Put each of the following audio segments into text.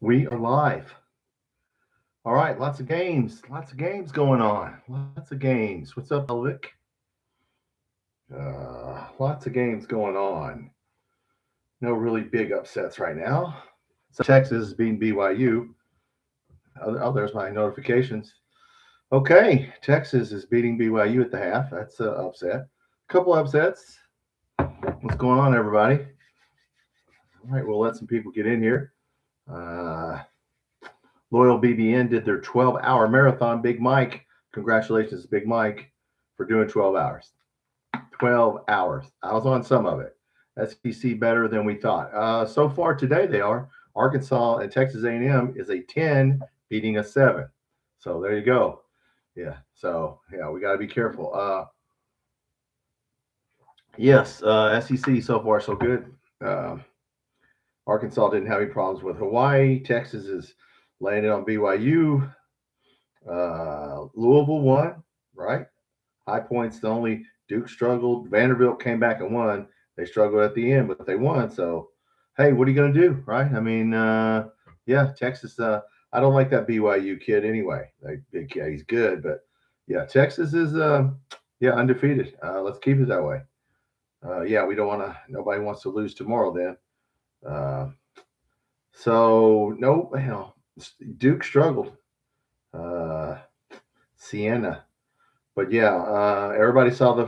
We are live. All right, lots of games going on. Lots of games. What's up, Elvic? Lots of games going on. No really big upsets right now. So Texas is beating BYU. Oh, there's my notifications. Okay, Texas is beating BYU at the half. That's an upset. A couple upsets. What's going on, everybody? All right, we'll let some people get in here. Loyal BBN did their 12-hour marathon. Big Mike, congratulations, Big Mike, for doing 12 hours. 12 hours. I was on some of it. SEC better than we thought. So far today they are. Arkansas and Texas A&M is a 10 beating a 7. So there you go. Yeah. So yeah, we got to be careful. Yes, SEC so far so good. Arkansas didn't have any problems with Hawaii. Texas is laying it on BYU. Louisville won, right? High Point's the only. Duke struggled. Vanderbilt came back and won. They struggled at the end, but they won. So, hey, what are you going to do, right? I mean, yeah, Texas. I don't like that BYU kid anyway. Big kid, he's good, but yeah, Texas is undefeated. Let's keep it that way. Yeah, we don't want to. Nobody wants to lose tomorrow. Then, so no, hell, Duke struggled. Siena. But yeah, everybody saw the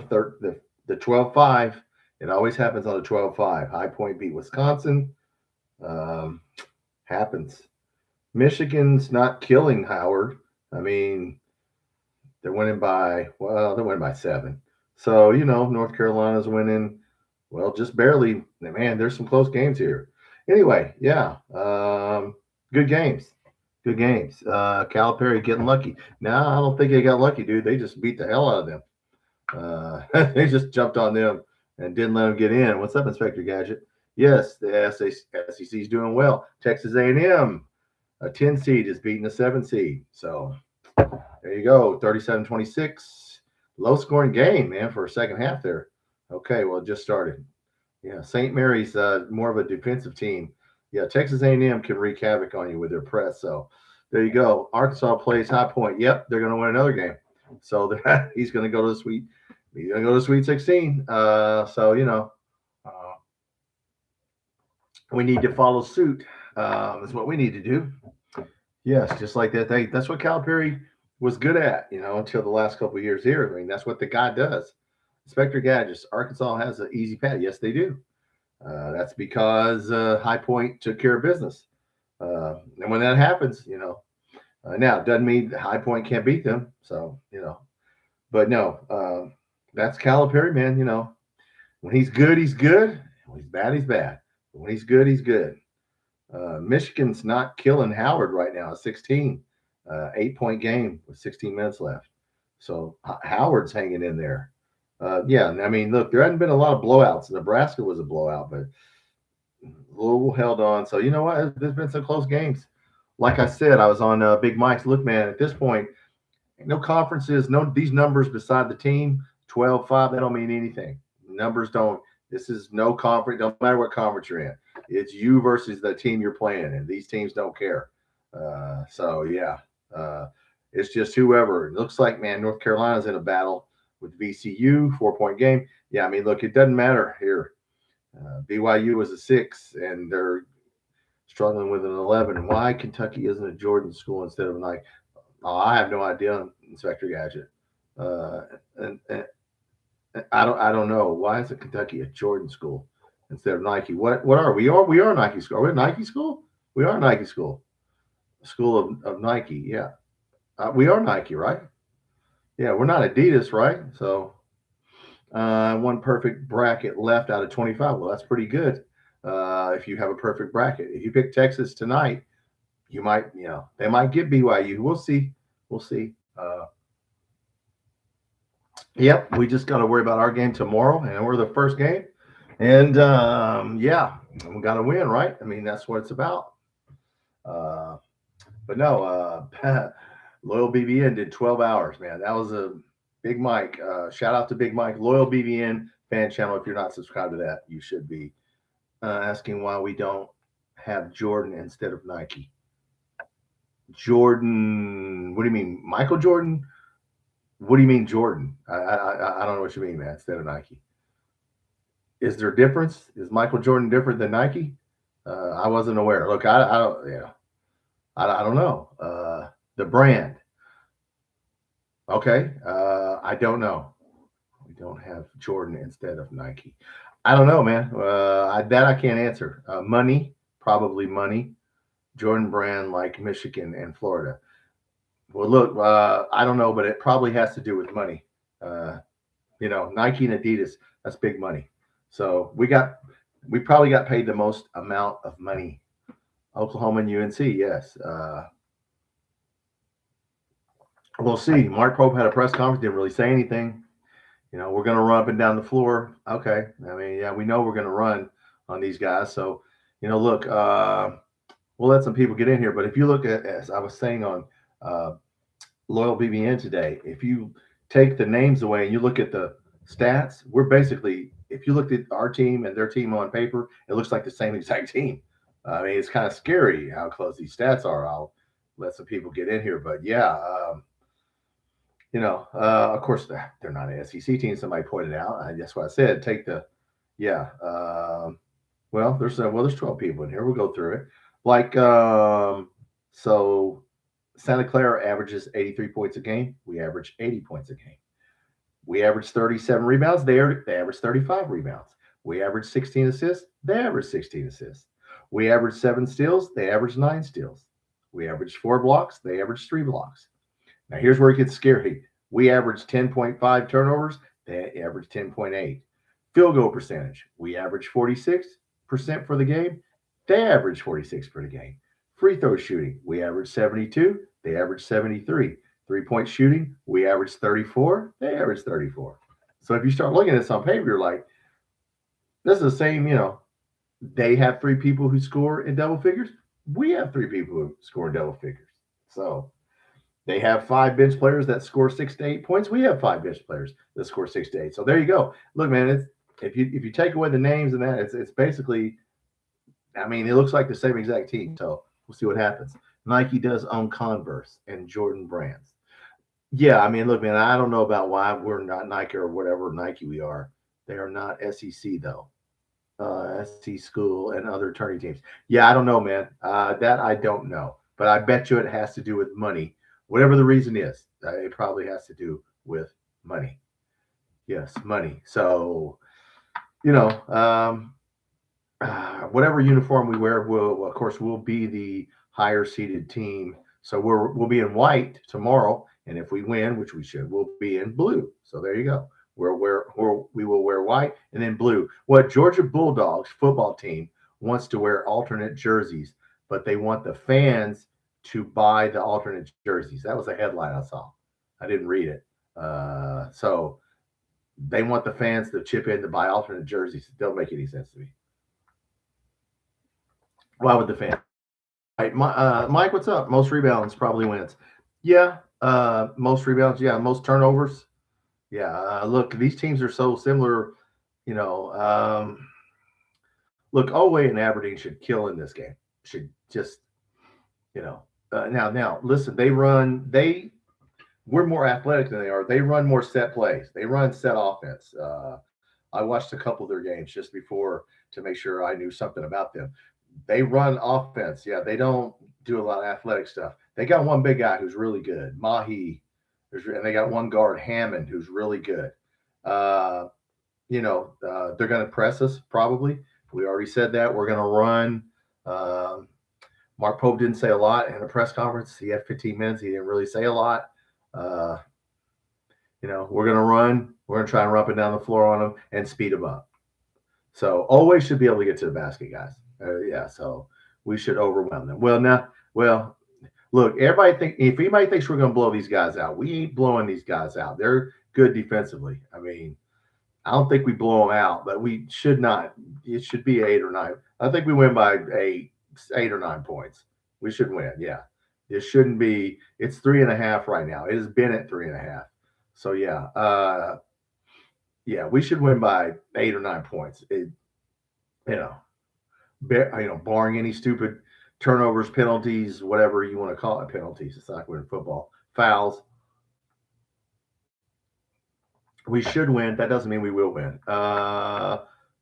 12-5. It always happens on a 12-5. High Point beat Wisconsin. Happens. Michigan's not killing Howard. I mean, they're winning by 7. So, North Carolina's winning, well, just barely. Man, there's some close games here. Anyway, yeah, good games. Good games. Calipari getting lucky. No, I don't think they got lucky, dude. They just beat the hell out of them. They just jumped on them and didn't let them get in. What's up, Inspector Gadget? Yes, the SEC is doing well. Texas A&M, a 10 seed, is beating a 7 seed. So there you go, 37-26. Low-scoring game, man, for a second half there. Okay, well, it just started. Yeah, St. Mary's more of a defensive team. Yeah, Texas A&M can wreak havoc on you with their press. So there you go. Arkansas plays High Point. Yep, they're going to win another game. So he's going to go to the Sweet. He's going to go to Sweet 16. So we need to follow suit. That's what we need to do. Yes, just like that. That's what Calipari was good at, until the last couple of years here. I mean, that's what the guy does. Inspector Gadgets, Arkansas has an easy path. Yes, they do. That's because High Point took care of business. And when that happens, now it doesn't mean High Point can't beat them. So, but no, that's Calipari, man. When he's good, he's good. When he's bad, he's bad. But when he's good, he's good. Michigan's not killing Howard right now at 16, 8-point game with 16 minutes left. So Howard's hanging in there. Yeah, I mean, look, there hadn't been a lot of blowouts. Nebraska was a blowout, but Louisville held on. So you know what? There's been some close games. Like I said, I was on Big Mike's. Look, man, at this point, no conferences, no these numbers beside the team, 12-5, they don't mean anything. Numbers don't. This is no conference. Don't matter what conference you're in. It's you versus the team you're playing, and these teams don't care. So yeah, it's just whoever. It looks like, man, North Carolina's in a battle with VCU, 4-point game. Yeah, I mean, look, it doesn't matter here. BYU was a 6, and they're struggling with an 11. Why Kentucky isn't a Jordan school instead of Nike? Oh, I have no idea, Inspector Gadget. And I don't know. Why is it Kentucky a Jordan school instead of Nike? What are we? We are Nike school. Are we a Nike school? We are Nike school. School of Nike. Yeah, we are Nike, right? Yeah, we're not Adidas, right? So one perfect bracket left out of 25. Well, that's pretty good. If you have a perfect bracket. If you pick Texas tonight, you might, they might get BYU. We'll see. We'll see. Yep, we just got to worry about our game tomorrow, and we're the first game. And yeah, we got to win, right? I mean, that's what it's about. But no, Loyal BBN did 12 hours, man. That was a Big Mike. Shout out to Big Mike. Loyal BBN fan channel. If you're not subscribed to that, you should be. Asking why we don't have Jordan instead of Nike. Jordan. What do you mean, Michael Jordan? What do you mean, Jordan? I don't know what you mean, man. Instead of Nike, is there a difference? Is Michael Jordan different than Nike? I wasn't aware. Look, I don't. Yeah, I don't know. The brand. Okay. I don't know. We don't have Jordan instead of Nike. I don't know, man. That I can't answer. Money, probably money. Jordan brand like Michigan and Florida. Well, look, I don't know, but it probably has to do with money. Uh, Nike and Adidas, that's big money. So we probably got paid the most amount of money. Oklahoma and UNC, yes. We'll see. Mark Pope had a press conference, didn't really say anything. We're going to run up and down the floor. Okay. I mean, yeah, we know we're going to run on these guys. So, look, we'll let some people get in here. But if you look at, as I was saying on uh, Loyal BBN today, if you take the names away and you look at the stats, we're basically, if you looked at our team and their team on paper, it looks like the same exact team. I mean, it's kind of scary how close these stats are. I'll let some people get in here. But yeah, of course, they're not an SEC team. Somebody pointed out. That's what I said. Take the, yeah. There's 12 people in here. We'll go through it. Like, so Santa Clara averages 83 points a game. We average 80 points a game. We average 37 rebounds. They average 35 rebounds. We average 16 assists. They average 16 assists. We average 7 steals. They average 9 steals. We average 4 blocks. They average 3 blocks. Now, here's where it gets scary. We average 10.5 turnovers. They average 10.8. Field goal percentage. We average 46% for the game. They average 46 for the game. Free throw shooting. We average 72. They average 73. 3-point shooting. We average 34. They average 34. So if you start looking at this on paper, you're like, this is the same, they have 3 people who score in double figures. We have 3 people who score in double figures. So they have 5 bench players that score 6 to 8 points. We have 5 bench players that score 6 to 8. So there you go. Look, man, if you take away the names and that, it's basically, I mean, it looks like the same exact team. So we'll see what happens. Nike does own Converse and Jordan brands. Yeah, I mean, look, man, I don't know about why we're not Nike or whatever Nike we are. They are not SEC though. SEC school and other attorney teams. Yeah, I don't know, man. That I don't know, but I bet you it has to do with money. Whatever the reason is, it probably has to do with money. Yes, money. So, you know, whatever uniform we wear, will of course we'll be the higher seeded team. So we'll be in white tomorrow, and if we win, which we should, we'll be in blue. So there you go. We will wear white and then blue. What Georgia Bulldogs football team wants to wear alternate jerseys, but they want the fans to buy the alternate jerseys. That was a headline I saw. I didn't read it. So they want the fans to chip in to buy alternate jerseys. It don't make any sense to me. Why would the fans? Right, Mike, what's up? Most rebounds probably wins. Yeah, most rebounds. Yeah, most turnovers. Yeah, look, these teams are so similar. You know, look, Olway and Aberdeen should kill in this game. Should just, now, listen, we're more athletic than they are. They run more set plays. They run set offense. I watched a couple of their games just before to make sure I knew something about them. They run offense. Yeah, they don't do a lot of athletic stuff. They got one big guy who's really good, Mahi, and they got one guard, Hammond, who's really good. Uh, they're going to press us probably. We already said that. We're going to run. Mark Pope didn't say a lot in the press conference. He had 15 minutes. He didn't really say a lot. Uh, we're going to run. We're going to try and run up and down the floor on them and speed them up. So always should be able to get to the basket, guys. Yeah, so we should overwhelm them. Look, if anybody thinks we're going to blow these guys out, we ain't blowing these guys out. They're good defensively. I mean, I don't think we blow them out, but we should not. It should be 8 or 9. I think we win by 8 or 9 points. We should win. Yeah, it shouldn't be. It's 3.5 right now. It has been at 3.5. So yeah, we should win by 8 or 9 points. Barring any stupid turnovers, penalties, whatever you want to call it, penalties. It's not winning football. Fouls. We should win. That doesn't mean we will win.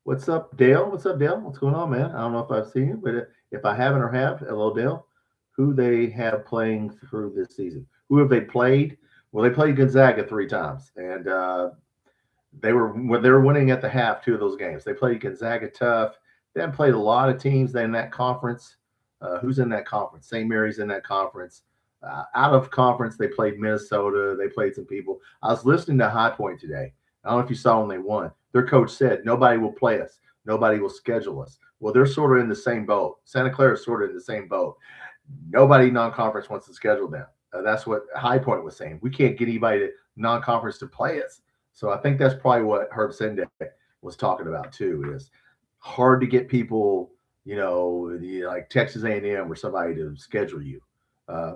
What's up, Dale? What's up, Dale? What's going on, man? I don't know if I've seen you, but if I haven't or have, hello, Dale. Who they have playing through this season? Who have they played? Well, they played Gonzaga 3 times, and they were winning at the half 2 of those games. They played Gonzaga tough. They haven't played a lot of teams in that conference. Who's in that conference? St. Mary's in that conference. Out of conference, they played Minnesota. They played some people. I was listening to High Point today. I don't know if you saw when they won. Their coach said, nobody will play us. Nobody will schedule us. Well, they're sort of in the same boat. Santa Clara is sort of in the same boat. Nobody non-conference wants to schedule them. That's what High Point was saying. We can't get anybody to non-conference to play us. So I think that's probably what Herb Sendek was talking about too, is hard to get people, like Texas A&M or somebody to schedule you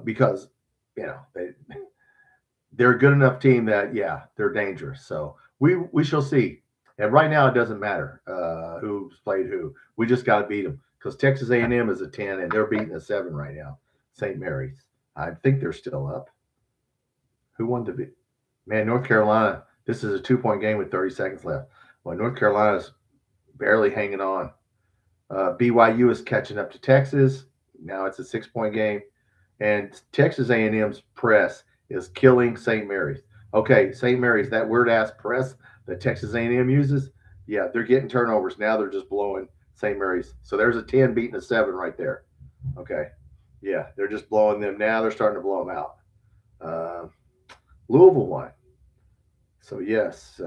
because, they're a good enough team that, they're dangerous. So we shall see. And right now it doesn't matter who's played who. We just got to beat them because Texas A&M is a 10 and they're beating a 7 right now. St. Mary's. I think they're still up. Who won to beat? Man, North Carolina. This is a 2-point game with 30 seconds left. Well, North Carolina's barely hanging on. BYU is catching up to Texas. Now it's a 6-point game. And Texas A&M's press is killing St. Mary's. Okay, St. Mary's, that weird-ass press that Texas A&M uses, they're getting turnovers. Now they're just blowing St. Mary's. So there's a 10 beating a 7 right there. Okay. Yeah, they're just blowing them. Now they're starting to blow them out. Louisville won. So, yes.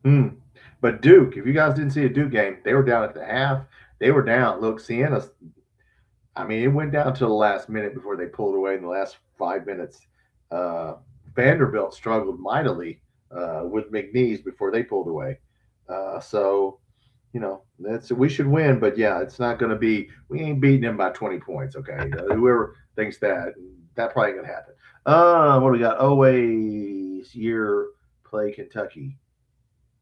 But Duke, if you guys didn't see a Duke game, they were down at the half. They were down. Look, Sienna, it went down to the last minute before they pulled away in the last 5 minutes. Vanderbilt struggled mightily with McNeese before they pulled away. We should win, but it's not going to be. We ain't beating them by 20 points. Okay, whoever thinks that probably ain't gonna happen. What do we got? Always year play Kentucky.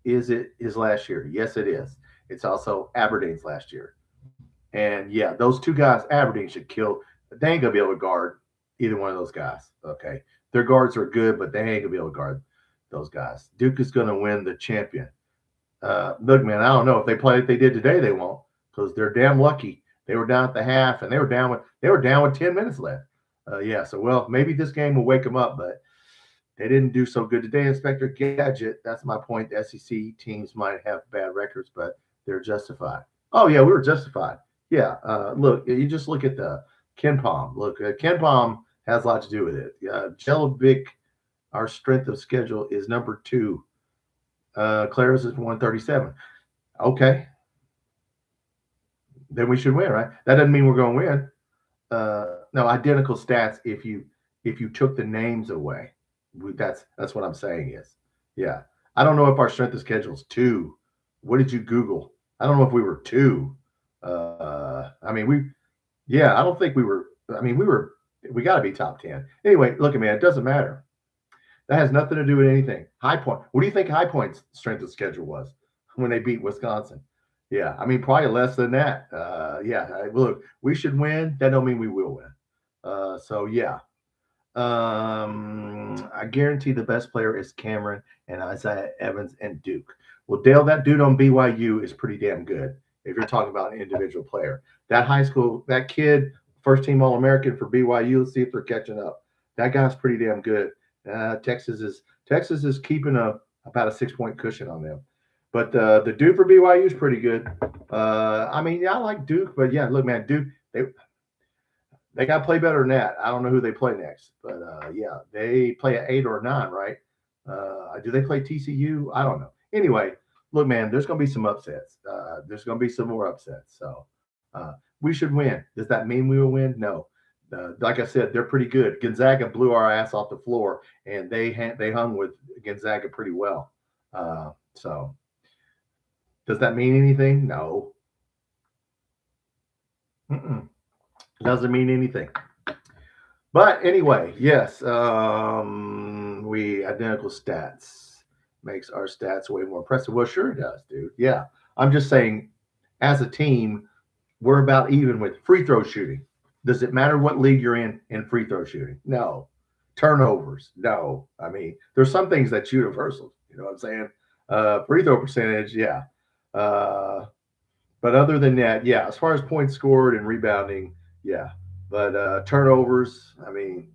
Is it his last year? Yes, it is. It's also Aberdeen's last year. And those 2 guys, Aberdeen should kill. They ain't gonna be able to guard either one of those guys. Okay, their guards are good, but they ain't gonna be able to guard those guys. Duke is gonna win the champion. Look, man, I don't know if they play like they did today. They won't because they're damn lucky. They were down at the half and they were down with 10 minutes left. So maybe this game will wake them up, but they didn't do so good today. Inspector Gadget. That's my point. The SEC teams might have bad records, but they're justified. Oh yeah, we were justified. Yeah. Look, you just look at the Ken Palm. Look, Ken Palm has a lot to do with it. Jellibic, our strength of schedule is number 2. Clara's is 137. Okay. Then we should win, right? That doesn't mean we're going to win. No, identical stats if you took the names away. That's what I'm saying is. Yeah. I don't know if our strength of schedule is 2. What did you Google? I don't know if we were 2. I don't think we were. We got to be top 10. Anyway, look, man, it doesn't matter. That has nothing to do with anything. High Point. What do you think High Point's strength of schedule was when they beat Wisconsin? Yeah, probably less than that. Look, we should win. That don't mean we will win. I guarantee the best player is Cameron and Isaiah Evans and Duke. Well, Dale, that dude on BYU is pretty damn good. If you're talking about an individual player, that kid, first team All-American for BYU. Let's see if they're catching up. That guy's pretty damn good. Texas is keeping about a 6-point cushion on them, but the dude for BYU is pretty good. I like Duke, but look, man, Duke they got to play better than that. I don't know who they play next, but they play at 8 or 9, right? Do they play TCU? I don't know. Anyway, look, man, there's going to be some upsets. There's going to be some more upsets. So we should win. Does that mean we will win? No. Like I said, they're pretty good. Gonzaga blew our ass off the floor, and they hung with Gonzaga pretty well. So does that mean anything? No. Doesn't mean anything. But anyway, yes, we identical stats makes our stats way more impressive. Well, sure it does, dude. Yeah, I'm just saying, as a team, We're about even with free throw shooting. Does it matter what league you're in free throw shooting? No. Turnovers? No. I mean, there's some things that's universal. You know what I'm saying? Free throw percentage, yeah. Uh, but other than that, yeah, as far as points scored and rebounding, yeah. But turnovers, I mean,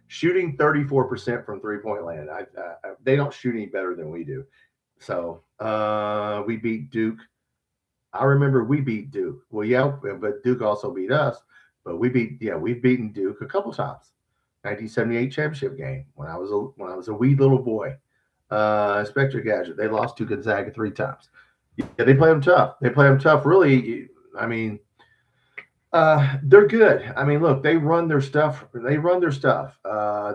shooting 34% from 3-point land. They don't shoot any better than we do. So we beat Duke. I remember we beat Duke. Well, yeah, but Duke also beat us. But we've beaten Duke a couple times. 1978 championship game when I was a wee little boy. Inspector Gadget. They lost to Gonzaga 3 times. Yeah, they play them tough. They play them tough. Really, I mean, they're good. I mean, look, they run their stuff. They run their stuff.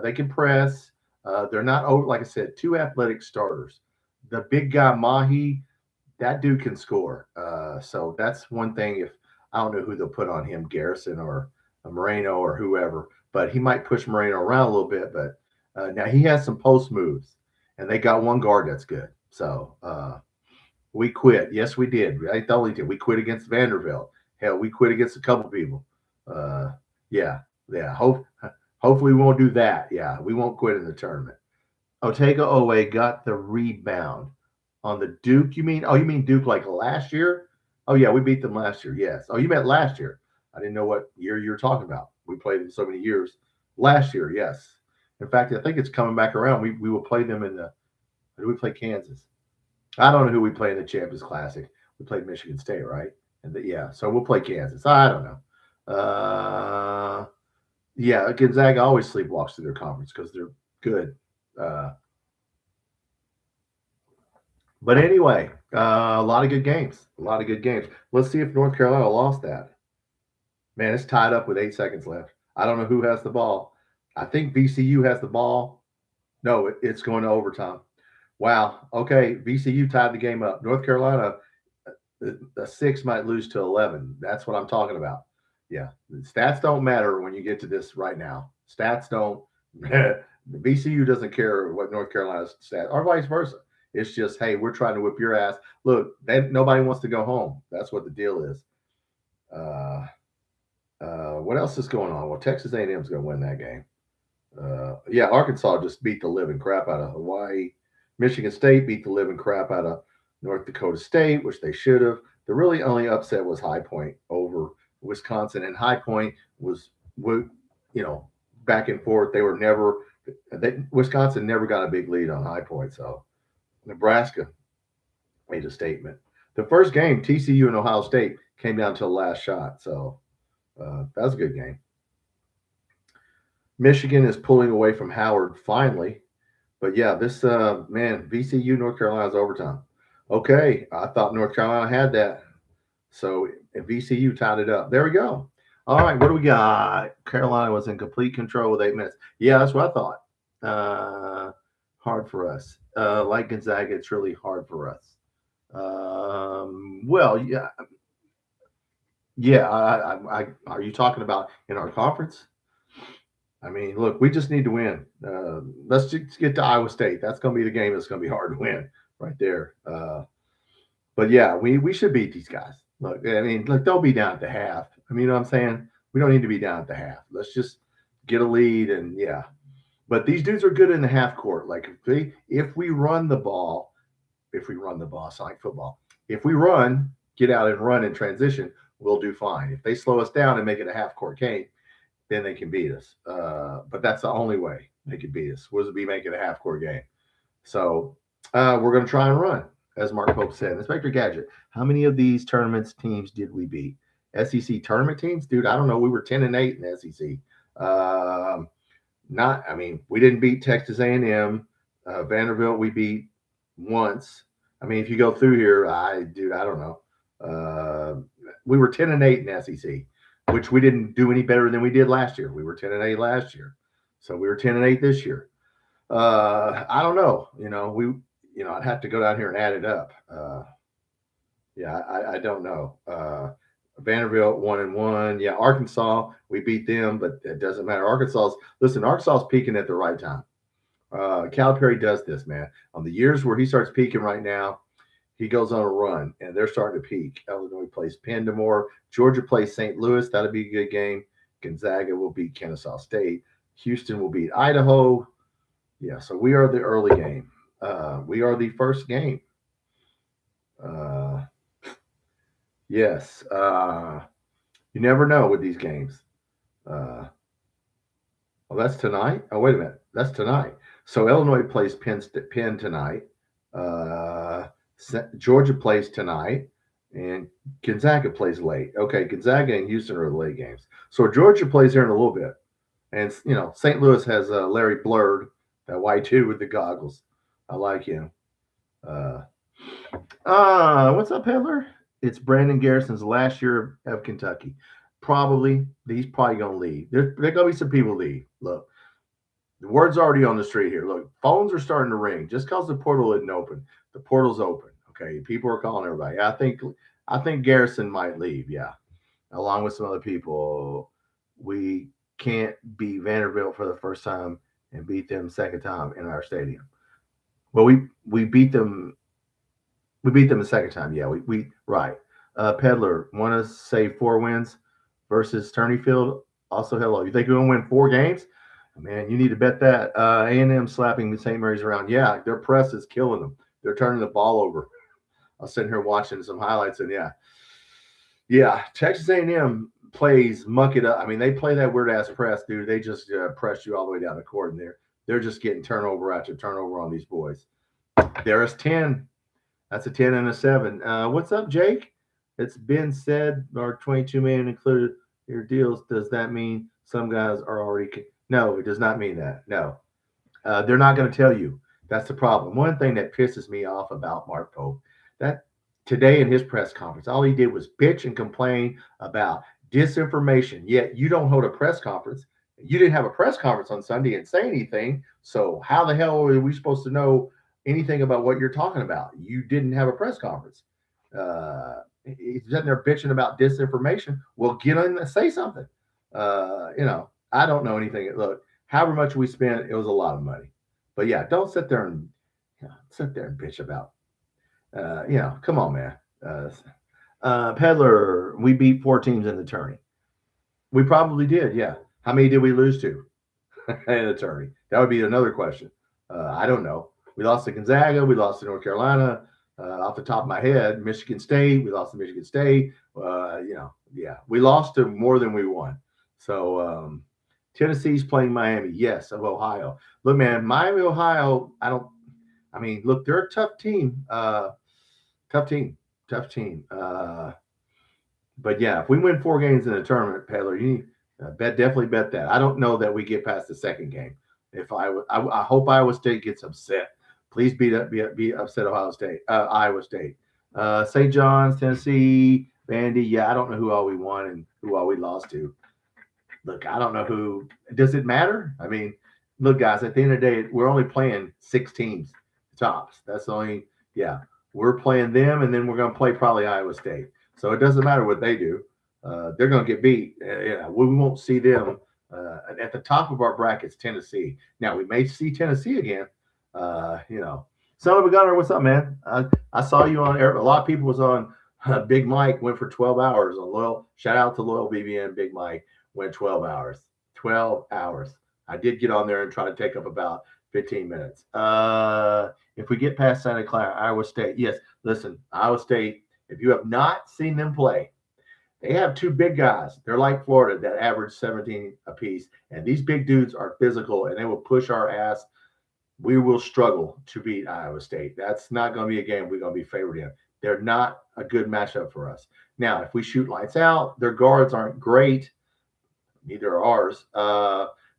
They can press. They're not over. Like I said, 2 athletic starters. The big guy Mahi, that dude can score. So that's one thing. If I don't know who they'll put on him, Garrison or Moreno or whoever, but he might push Moreno around a little bit. But now he has some post moves, and they got one guard that's good. So we quit. Yes, we did. I totally did. We quit against Vanderbilt. Hell, we quit against a couple people. Yeah, yeah. Hopefully we won't do that. Yeah, we won't quit in the tournament. Otega Owe got the rebound on the Duke. You mean? Oh, you mean Duke like last year? Oh yeah, we beat them last year. Yes. Oh, you meant last year. I didn't know what year you were talking about. We played them so many years. Last year, yes. In fact, I think it's coming back around. We will play them in the. Did we play Kansas? I don't know who we play in the Champions Classic. We played Michigan State, right? And yeah, so we'll play Kansas. I don't know. Yeah, Gonzaga always sleepwalks through their conference because they're good. But anyway, a lot of good games. A lot of good games. Let's see if North Carolina lost that. Man, it's tied up with 8 seconds left. I don't know who has the ball. I think VCU has the ball. No, it's going to overtime. Wow. Okay, VCU tied the game up. North Carolina, the 6 might lose to 11. That's what I'm talking about. Yeah, stats don't matter when you get to this right now. Stats don't. VCU doesn't care what North Carolina's stats, or vice versa. It's just, hey, we're trying to whip your ass. Look, nobody wants to go home. That's what the deal is. What else is going on? Well, Texas A&M is going to win that game. Yeah, Arkansas just beat the living crap out of Hawaii. Michigan State beat the living crap out of North Dakota State, which they should have. The really only upset was High Point over Wisconsin, and High Point was, back and forth. They were never. Wisconsin never got a big lead on High Point, so Nebraska made a statement. The first game, TCU and Ohio State, came down to the last shot, so that was a good game. Michigan is pulling away from Howard finally. But yeah, this VCU North Carolina's overtime. Okay, I thought North Carolina had that. So VCU tied it up. There we go. All right, what do we got? Carolina was in complete control with 8 minutes. Yeah, that's what I thought. Hard for us. Like Gonzaga, it's really hard for us. Well, yeah. Yeah, are you talking about in our conference? I mean, look, we just need to win. Let's just get to Iowa State. That's going to be the game that's going to be hard to win right there. But yeah, we should beat these guys. Look, I mean, look, they'll be down at the half. I mean, you know what I'm saying? We don't need to be down at the half. Let's just get a lead and yeah. But these dudes are good in the half court. Like if we run the ball, it's like football. If we run, get out and run in transition, we'll do fine. If they slow us down and make it a half court game, then they can beat us. But that's the only way they could beat us, was to be making a half-court game. So we're going to try and run, as Mark Pope said. Inspector Gadget, how many of these tournaments teams did we beat? SEC tournament teams? Dude, I don't know. We were 10-8 in the SEC. We didn't beat Texas A&M. Vanderbilt we beat once. I mean, if you go through here, I don't know. We were 10-8 in the SEC, which we didn't do any better than we did last year. We were 10-8 last year. So we were 10-8 this year. I don't know. I'd have to go down here and add it up. I don't know. Vanderbilt 1-1. Yeah, Arkansas, we beat them, but it doesn't matter. Arkansas's peaking at the right time. Calipari does this, man. On the years where he starts peaking right now, he goes on a run, and they're starting to peak. Illinois plays Penn tomorrow. Georgia plays St. Louis. That'll be a good game. Gonzaga will beat Kennesaw State. Houston will beat Idaho. Yeah, so we are the early game. We are the first game. Uh, yes. You never know with these games. Uh, well, that's tonight. Oh, wait a minute. That's tonight. So Illinois plays Penn tonight. Uh, Georgia plays tonight, and Gonzaga plays late. Okay, Gonzaga and Houston are the late games. So Georgia plays here in a little bit, and St. Louis has Larry Blurred, that white dude with the goggles. I like him. Uh, what's up, Peddler? It's Brandon Garrison's last year of Kentucky. Probably he's probably gonna leave. There gonna be some people leave. Look, the word's already on the street here. Look, phones are starting to ring. Just because the portal isn't open, the portal's open. Okay, people are calling everybody. I think Garrison might leave. Yeah, along with some other people. We can't beat Vanderbilt for the first time and beat them second time in our stadium. Well, we beat them. We beat them the second time. Yeah, we right. Peddler want to say 4 wins versus Turneyfield. Also, hello. You think we're gonna win 4 games? Man, you need to bet that. A&M slapping the St. Mary's around. Yeah, their press is killing them. They're turning the ball over. I was sitting here watching some highlights, and yeah. Texas A&M plays muck it up. I mean, they play that weird ass press, dude. They just press you all the way down the court, and they're just getting turnover after turnover on these boys. There's 10. That's a 10 and a 7. What's up, Jake? It's been said our 22 million included your deals. Does that mean some guys are already? No, it does not mean that. No, they're not going to tell you. That's the problem. One thing that pisses me off about Mark Pope, that today in his press conference, all he did was bitch and complain about disinformation. Yet you don't hold a press conference. You didn't have a press conference on Sunday and say anything. So how the hell are we supposed to know anything about what you're talking about? You didn't have a press conference. He's sitting there bitching about disinformation. Well, get in and say something. I don't know anything. Look, however much we spent, it was a lot of money. But yeah, don't sit there and bitch about. Come on, man. Peddler, we beat 4 teams in the tourney. We probably did. Yeah. How many did we lose to in the tourney? That would be another question. I don't know. We lost to Gonzaga. We lost to North Carolina. Off the top of my head, Michigan State. We lost to Michigan State. We lost to more than we won. So Tennessee's playing Miami. Yes, of Ohio. Look, man, Miami, Ohio. Look, they're a tough team. Tough team. But yeah, if we win 4 games in the tournament, Peddler, you need definitely bet that. I don't know that we get past the second game. If I hope Iowa State gets upset. Please be upset Iowa State. St. John's, Tennessee, Vandy. Yeah, I don't know who all we won and who all we lost to. Look, I don't know who. Does it matter? I mean, look, guys, at the end of the day, we're only playing 6 teams tops. That's the only, we're playing them, and then we're going to play probably Iowa State. So it doesn't matter what they do. They're going to get beat. We won't see them. At the top of our brackets, Tennessee. Now, we may see Tennessee again. Son of a gunner, what's up, man? I saw you on air. A lot of people was on Big Mike, went for 12 hours on Loyal. Shout out to Loyal BBN. Big Mike went 12 hours. 12 hours. I did get on there and try to take up about 15 minutes. If we get past Santa Clara, Iowa State. Yes, listen, Iowa State, if you have not seen them play, they have 2 big guys. They're like Florida that average 17 apiece. And these big dudes are physical, and they will push our ass. We will struggle to beat Iowa State. That's not going to be a game we're going to be favored in. They're not a good matchup for us. Now, if we shoot lights out, their guards aren't great. Neither are ours.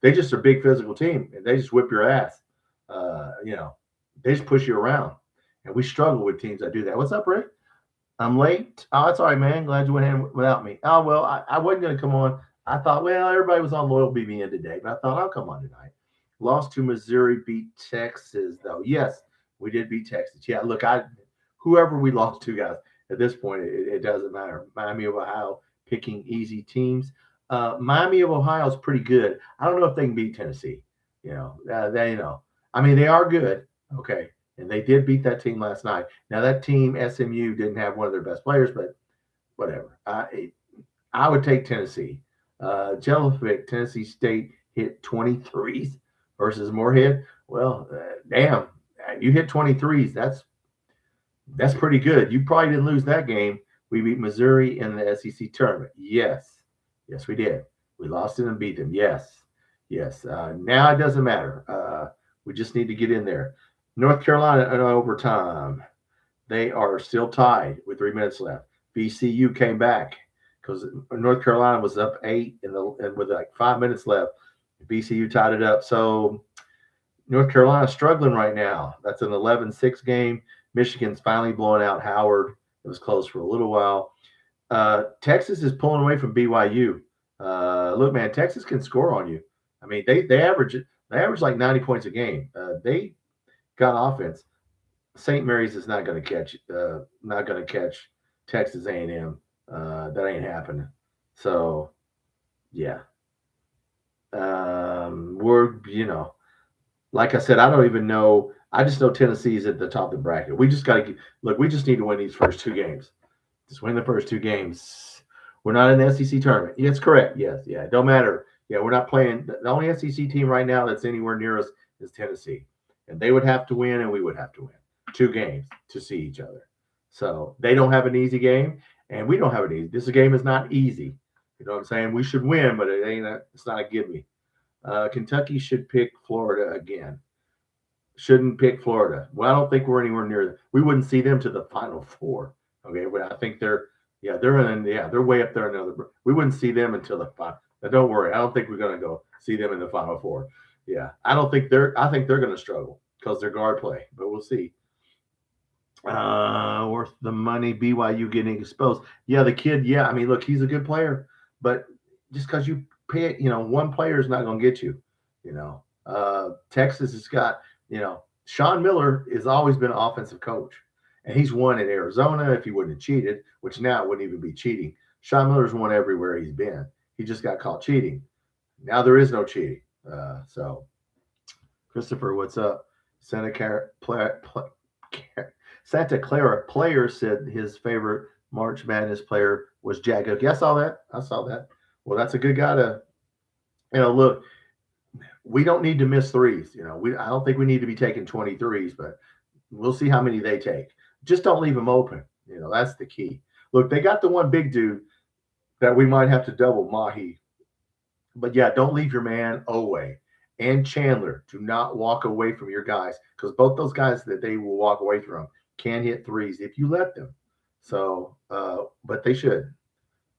They just are a big physical team, and they just whip your ass. They just push you around. And we struggle with teams that do that. What's up, Rick? I'm late. Oh, that's all right, man. Glad you went in without me. Oh, well, I wasn't going to come on. I thought, well, everybody was on Loyal BBN today, but I thought I'll come on tonight. Lost to Missouri, beat Texas, though. Yes, we did beat Texas. Yeah, look, whoever we lost to, guys, at this point, it doesn't matter. Miami of Ohio picking easy teams. Miami of Ohio is pretty good. I don't know if they can beat Tennessee. They are good. Okay. And they did beat that team last night. Now, that team, SMU, didn't have one of their best players, but whatever. I would take Tennessee. Jellific, Tennessee State hit 23s versus Moorhead. Well, damn, you hit 23s. That's pretty good. You probably didn't lose that game. We beat Missouri in the SEC tournament. Yes, we did. We lost it and beat them. Yes. Now it doesn't matter. We just need to get in there. North Carolina in overtime. They are still tied with 3 minutes left. VCU came back because North Carolina was up 8 and with like 5 minutes left. VCU tied it up. So North Carolina's struggling right now. That's an 11-6 game. Michigan's finally blowing out Howard. It was close for a little while. Texas is pulling away from BYU. Look, man, Texas can score on you. I mean, they average like 90 points a game. They got offense. St. Mary's is not going to catch Texas A&M. That ain't happening. So, yeah. We're like I said, I don't even know. I just know Tennessee's at the top of the bracket. We just got to look. We just need to win these first 2 games. Just win the first 2 games. We're not in the SEC tournament. Yes, correct. Yes, yeah. It don't matter. Yeah, we're not playing. The only SEC team right now that's anywhere near us is Tennessee, and they would have to win, and we would have to win 2 games to see each other. So they don't have an easy game, and we don't have an easy. This game is not easy. You know what I'm saying? We should win, but it's not a give me. Kentucky should pick Florida again. Shouldn't pick Florida. Well, I don't think we're anywhere near them. We wouldn't see them to the Final Four. Okay, but I think they're way up there. We wouldn't see them until the final. Now, don't worry. I don't think we're going to go see them in the Final Four. Yeah, I think they're going to struggle because they're guard play, but we'll see. Worth the money. BYU getting exposed. Yeah, the kid. Yeah, I mean, look, he's a good player, but just because you pay it, one player is not going to get you. Texas has got. Sean Miller has always been an offensive coach, and he's won in Arizona if he wouldn't have cheated, which now it wouldn't even be cheating. Sean Miller's won everywhere he's been. He just got caught cheating. Now there is no cheating. So, Christopher, what's up? Santa Clara player said his favorite March Madness player was Jack Oak. Yeah, I saw that. Well, that's a good guy to, look. We don't need to miss threes. I don't think we need to be taking 23s, but we'll see how many they take. Just don't leave them open. That's the key. Look, they got the one big dude that we might have to double, Mahi. But yeah, don't leave your man Owe and Chandler. Do not walk away from your guys because both those guys that they will walk away from can hit threes if you let them. So, but they should.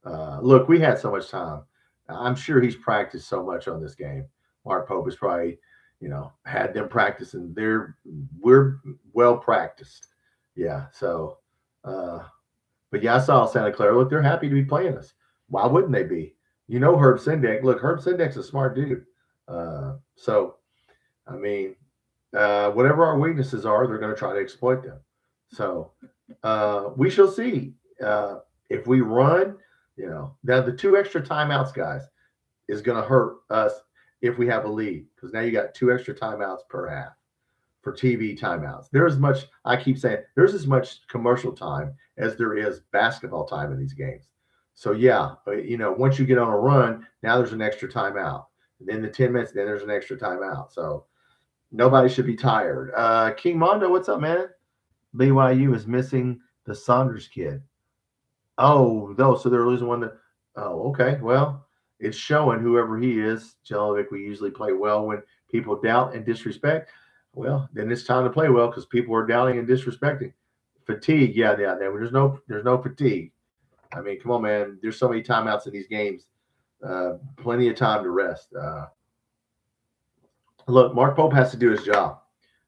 Look, we had so much time. I'm sure he's practiced so much on this game. Mark Pope has probably, had them practicing. We're well practiced. Yeah. So, but yeah, I saw Santa Clara. Look, they're happy to be playing us. Why wouldn't they be? Herb Sendek. Look, Herb Sendek's a smart dude. So, I mean, whatever our weaknesses are, they're going to try to exploit them. So, we shall see. If we run, now the 2 extra timeouts, guys, is going to hurt us if we have a lead because now you got 2 extra timeouts per half for TV timeouts. I keep saying, there's as much commercial time as there is basketball time in these games. So, yeah, once you get on a run, now there's an extra timeout. And then the 10 minutes, then there's an extra timeout. So, nobody should be tired. King Mondo, what's up, man? BYU is missing the Saunders kid. Oh, no, so they're losing one. Okay, well, it's showing whoever he is. Jelovic, we usually play well when people doubt and disrespect. Well, then it's time to play well because people are doubting and disrespecting. Fatigue, yeah. There's no fatigue. I mean, come on, man. There's so many timeouts in these games. Plenty of time to rest. Look, Mark Pope has to do his job.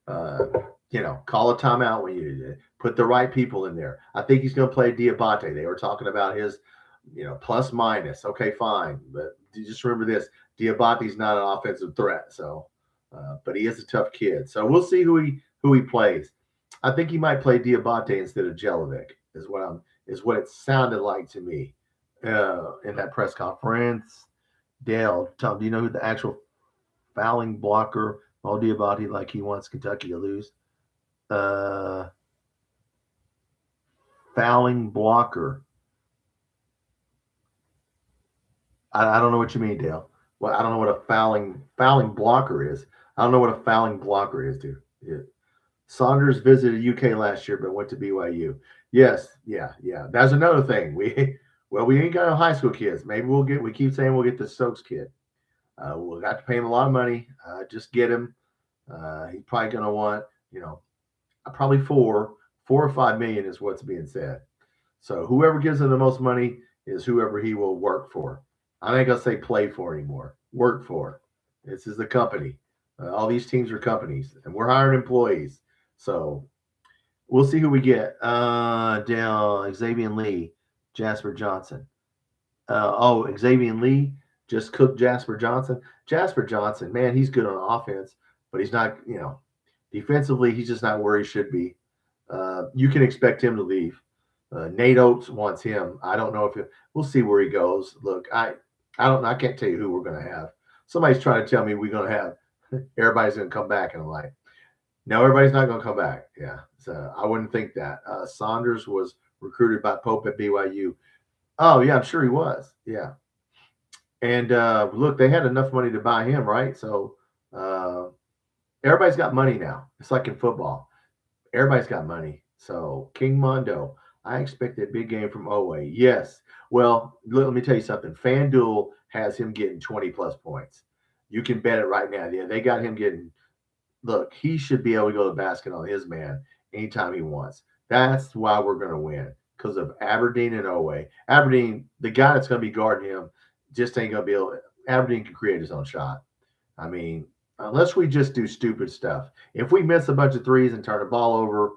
Call a timeout when you put the right people in there. I think he's going to play Diabate. They were talking about his, plus minus. Okay, fine. But just remember this. Diabate's not an offensive threat. So, but he is a tough kid. So we'll see who he plays. I think he might play Diabate instead of Jelovic is what it sounded like to me in that press conference. Dale, Tom, do you know who the actual fouling blocker, Diabate, like he wants Kentucky to lose? Fouling blocker. I don't know what you mean, Dale. Well, I don't know what a fouling blocker is. I don't know what a fouling blocker is, dude. Yeah. Saunders visited UK last year, but went to BYU. Yes, yeah. That's another thing. We ain't got no high school kids. Maybe we'll get. We keep saying we'll get the Stokes kid. We'll have to pay him a lot of money. Just get him. He's probably going to want, probably 4 or 5 million is what's being said. So whoever gives him the most money is whoever he will work for. I ain't gonna say play for anymore. Work for. This is a company. All these teams are companies, and we're hiring employees. So we'll see who we get. Down Xavier Lee, Jasper Johnson. Xavier Lee just cooked Jasper Johnson. Jasper Johnson, man, he's good on offense, but he's not. Defensively, he's just not where he should be. You can expect him to leave. Nate Oates wants him. I don't know if we'll see where he goes. Look, I don't know. I can't tell you who we're going to have. Somebody's trying to tell me we're going to have everybody's going to come back, and I'm like, no, everybody's not going to come back. Yeah, so I wouldn't think that. Saunders was recruited by Pope at BYU. Oh yeah, I'm sure he was. Yeah, and look, they had enough money to buy him, right? So everybody's got money now. It's like in football. Everybody's got money. So King Mondo, I expect a big game from Owe. Yes. Well, let me tell you something. FanDuel has him getting 20-plus points. You can bet it right now. Yeah, they got him getting – look, he should be able to go to basket on his man anytime he wants. That's why we're going to win, because of Aberdeen and Owe. Aberdeen, the guy that's going to be guarding him just ain't going to be able – Aberdeen can create his own shot. I mean, unless we just do stupid stuff. If we miss a bunch of threes and turn the ball over,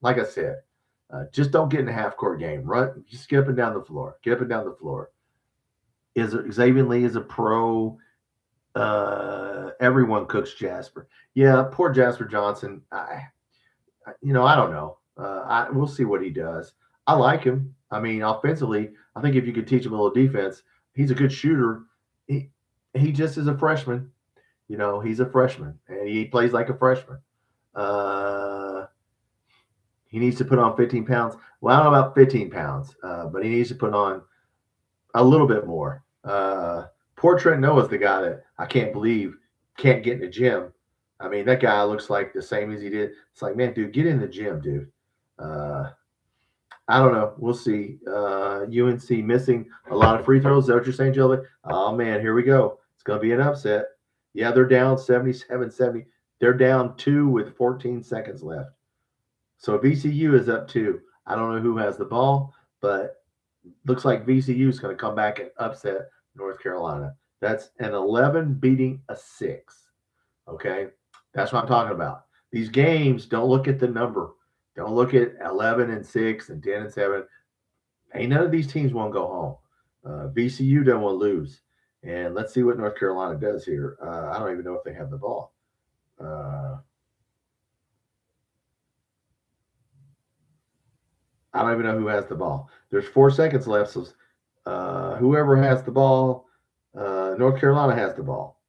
like I said, just don't get in a half-court game. Run, just get up and down the floor. Get up and down the floor. Xavier Lee is a pro. Everyone cooks Jasper. Yeah, poor Jasper Johnson. I don't know. We'll see what he does. I like him. I mean, offensively, I think if you could teach him a little defense, he's a good shooter. He just is a freshman. He's a freshman, and he plays like a freshman. He needs to put on 15 pounds. Well, I don't know about 15 pounds, but he needs to put on a little bit more. Poor Trent Noah's the guy that I can't believe can't get in the gym. I mean, that guy looks like the same as he did. It's like, man, dude, get in the gym, dude. I don't know. We'll see. UNC missing a lot of free throws. Is that what you're saying, Jolie? Oh, man, here we go. It's going to be an upset. Yeah, they're down 77-70. They're down 2 with 14 seconds left. So VCU is up 2. I don't know who has the ball, but looks like VCU is going to come back and upset North Carolina. That's an 11 beating a 6. Okay? That's what I'm talking about. These games, don't look at the number. Don't look at 11-6 and 10-7. Ain't none of these teams want to go home. VCU don't want to lose. And let's see what North Carolina does here. I don't even know if they have the ball. I don't even know who has the ball. There's 4 seconds left. So whoever has the ball, North Carolina has the ball,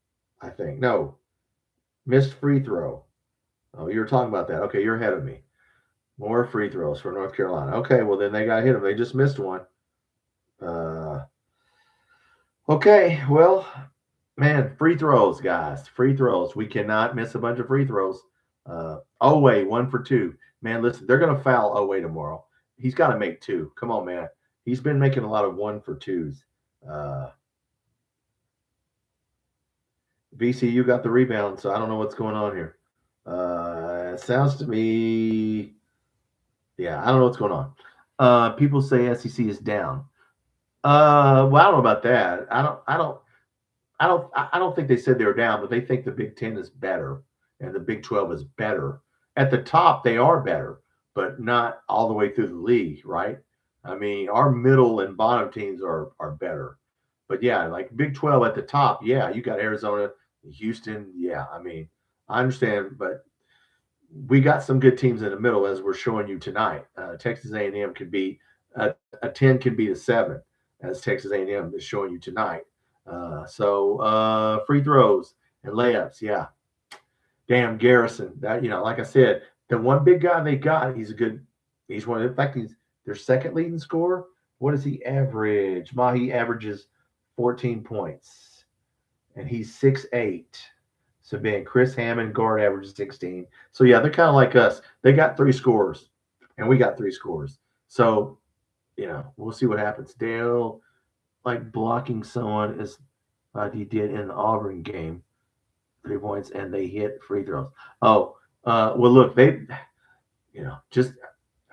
I think. No. Missed free throw. Oh, you were talking about that. Okay, you're ahead of me. More free throws for North Carolina. Okay, well, then they got to hit them. They just missed one. Okay, well, man, free throws, guys. Free throws. We cannot miss a bunch of free throws. Owe, 1 for 2. Man, listen, they're going to foul Owe tomorrow. He's got to make 2. Come on, man. He's been making a lot of 1 for 2s. VCU got the rebound, so I don't know what's going on here. It sounds to me, yeah, I don't know what's going on. People say SEC is down. Well, I don't know about that. I don't think they said they were down, but they think the Big Ten is better and the Big 12 is better. At the top, they are better, but not all the way through the league, right? I mean, our middle and bottom teams are better. But yeah, like Big 12 at the top, yeah, you got Arizona, Houston. Yeah, I mean, I understand, but we got some good teams in the middle, as we're showing you tonight. Texas A&M could be a 10 can be a 7, as Texas A&M is showing you tonight. So free throws and layups, yeah. Damn, Garrison. That, like I said, The one big guy they got, he's one of, in fact, he's their second leading scorer. What does he average? He averages 14 points, and he's 6'8". So being Chris Hammond, guard, averages 16. So yeah, they're kind of like us. They got 3 scores, and we got 3 scores. So we'll see what happens. Dale, like blocking someone as he did in the Auburn game, 3 points, and they hit free throws. Oh, well, look, they, just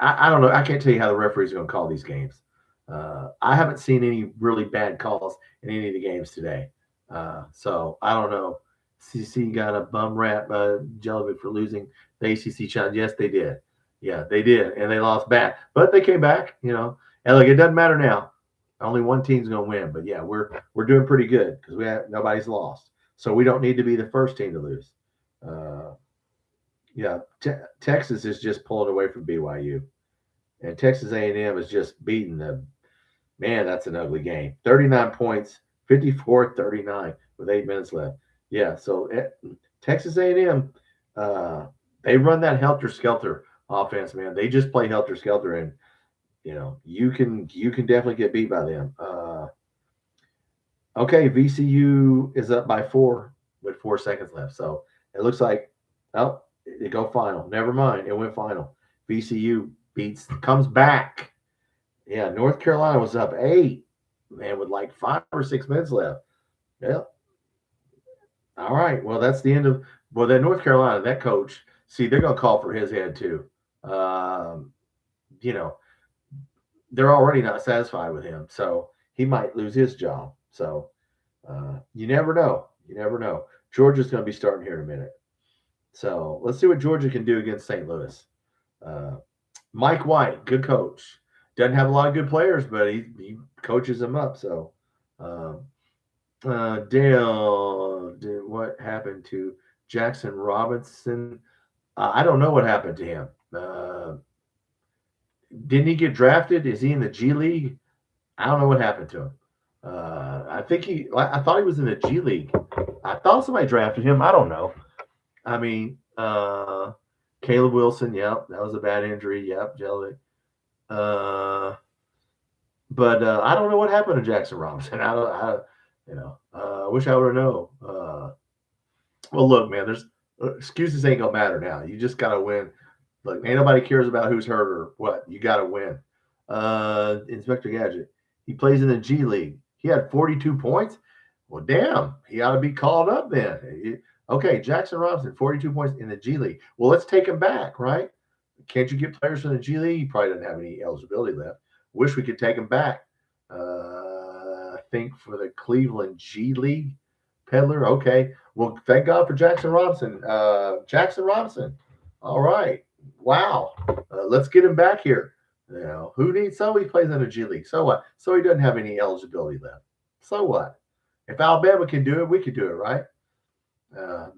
I don't know. I can't tell you how the referees are going to call these games. I haven't seen any really bad calls in any of the games today. So I don't know. CC got a bum rap, Jellicoe, for losing the ACC challenge. Yes, they did. Yeah, they did, and they lost bad, but they came back. And look, it doesn't matter now. Only one team's going to win, but yeah, we're doing pretty good because nobody's lost, so we don't need to be the first team to lose. Yeah, Texas is just pulling away from BYU, and Texas A&M is just beating them. Man, that's an ugly game. 39 points, 54-39 with 8 minutes left. Yeah, so Texas A&M, they run that helter-skelter offense, man. They just play helter-skelter, and you can definitely get beat by them. Okay, VCU is up by 4 with 4 seconds left. So it looks like, they go final. Never mind, it went final. VCU comes back. Yeah, North Carolina was up 8, man, with like 5 or 6 minutes left. Yeah. All right. Well, that's the end of. Well, then North Carolina, that coach, see, they're going to call for his head too. They're already not satisfied with him, so he might lose his job. So you never know. You never know. Georgia's going to be starting here in a minute. So let's see what Georgia can do against St. Louis. Mike White, good coach. Doesn't have a lot of good players, but he coaches them up. So Dale, what happened to Jackson Robinson? I don't know what happened to him. Didn't he get drafted? Is he in the G League? I don't know what happened to him. I thought he was in the G League. I thought somebody drafted him. I don't know. I mean, Caleb Wilson. Yep, that was a bad injury. Yep, jelly. But I don't know what happened to Jackson Robinson. I wish I would have known. Well, look, man, there's excuses ain't gonna matter now. You just gotta win. Look, ain't nobody cares about who's hurt or what. You gotta win. Inspector Gadget, he plays in the G League. He had 42 points. Well, damn, he ought to be called up then. Okay, Jackson Robinson, 42 points in the G League. Well, let's take him back, right? Can't you get players from the G League? He probably doesn't have any eligibility left. Wish we could take him back. I think for the Cleveland G League, Peddler. Okay. Well, thank God for Jackson Robinson. Jackson Robinson. All right. Wow. Let's get him back here. Who needs somebody plays in the G League? So what? So he doesn't have any eligibility left. So what? If Alabama can do it, we can do it, right?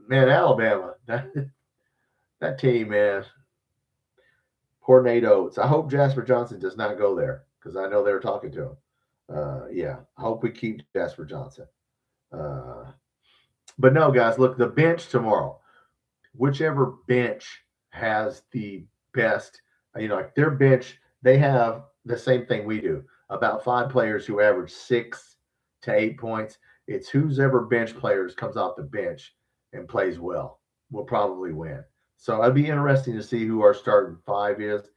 Man, Alabama, that team, man. Poor Nate Oates. I hope Jasper Johnson does not go there because I know they were talking to him. Yeah, I hope we keep Jasper Johnson. But no, guys, look, the bench tomorrow. Whichever bench has the best, like their bench, they have the same thing we do. About 5 players who average 6 to 8 points. It's who's ever bench players comes off the bench and plays well will probably win. So it'd be interesting to see who our starting 5 is.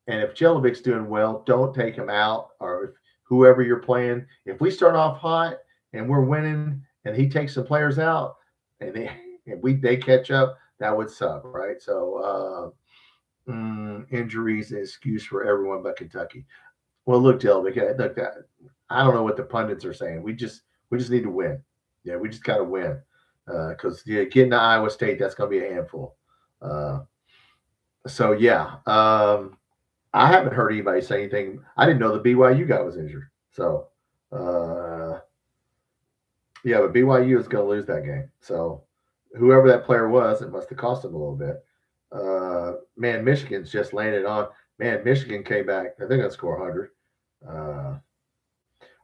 And if Jelovic's doing well, don't take him out, or if whoever you're playing. If we start off hot and we're winning and he takes some players out and they catch up, that would suck, right? So injuries an excuse for everyone but Kentucky. Well, look, Jelovic, look, I don't know what the pundits are saying. We just need to win. Yeah, we just got to win because getting to Iowa State, that's going to be a handful. So yeah, I haven't heard anybody say anything. I didn't know the BYU guy was injured. So yeah, but BYU is going to lose that game. So whoever that player was, it must have cost them a little bit. Man, Michigan's just landed on. Man, Michigan came back. They're going to score 100.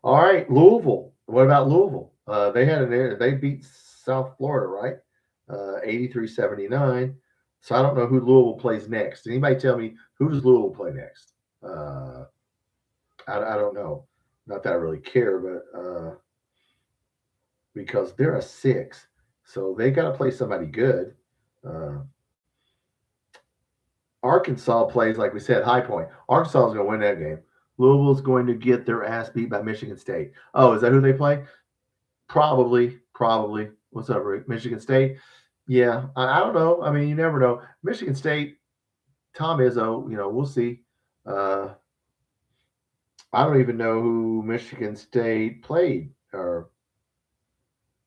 All right, Louisville. What about Louisville? They beat South Florida, right? 83-79. So I don't know who Louisville plays next. Anybody tell me who does Louisville play next? I don't know. Not that I really care, but because they're a 6, so they got to play somebody good. Uh, Arkansas plays, like we said, High Point. Arkansas is going to win that game. Louisville's going to get their ass beat by Michigan State. Oh, is that who they play? Probably. What's up, Rick? Michigan State? Yeah, I don't know. I mean, you never know. Michigan State, Tom Izzo, we'll see. Uh, I don't even know who Michigan State played, or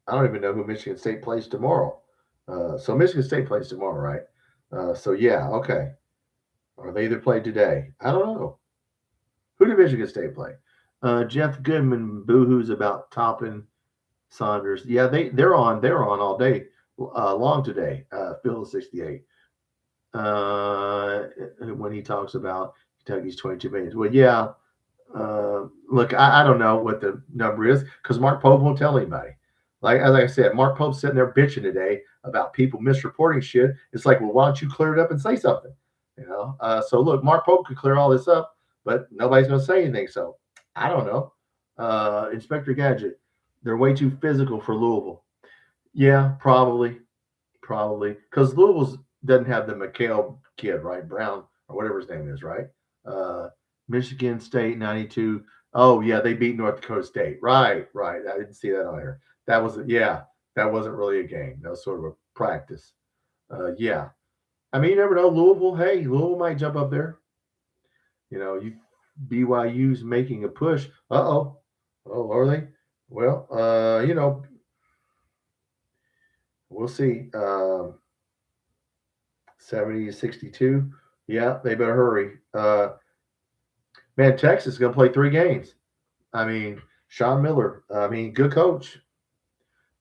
I don't even know who Michigan State plays tomorrow. So Michigan State plays tomorrow, right? So yeah, okay. Or they either played today. I don't know. Who did Michigan State play? Jeff Goodman boohoos about topping Saunders. Yeah, they're on all day long today. Phil 68. When he talks about Kentucky's 22 minutes. Well, yeah. Look, I don't know what the number is because Mark Pope won't tell anybody. Like as I said, Mark Pope's sitting there bitching today about people misreporting shit. It's like, well, why don't you clear it up and say something? So look, Mark Pope could clear all this up, but nobody's going to say anything. So I don't know. Inspector Gadget, they're way too physical for Louisville. Yeah, probably, because Louisville doesn't have the McHale kid, right? Brown or whatever his name is, right? Michigan State 92. Oh yeah, they beat North Dakota State. Right. I didn't see that on here. That wasn't really a game. That was sort of a practice. Yeah. I mean, you never know. Louisville, hey, Louisville might jump up there. BYU's making a push. Oh, are they? Well, we'll see. 70-62. Yeah, they better hurry. Man, Texas is going to play 3 games. I mean, Sean Miller. I mean, good coach.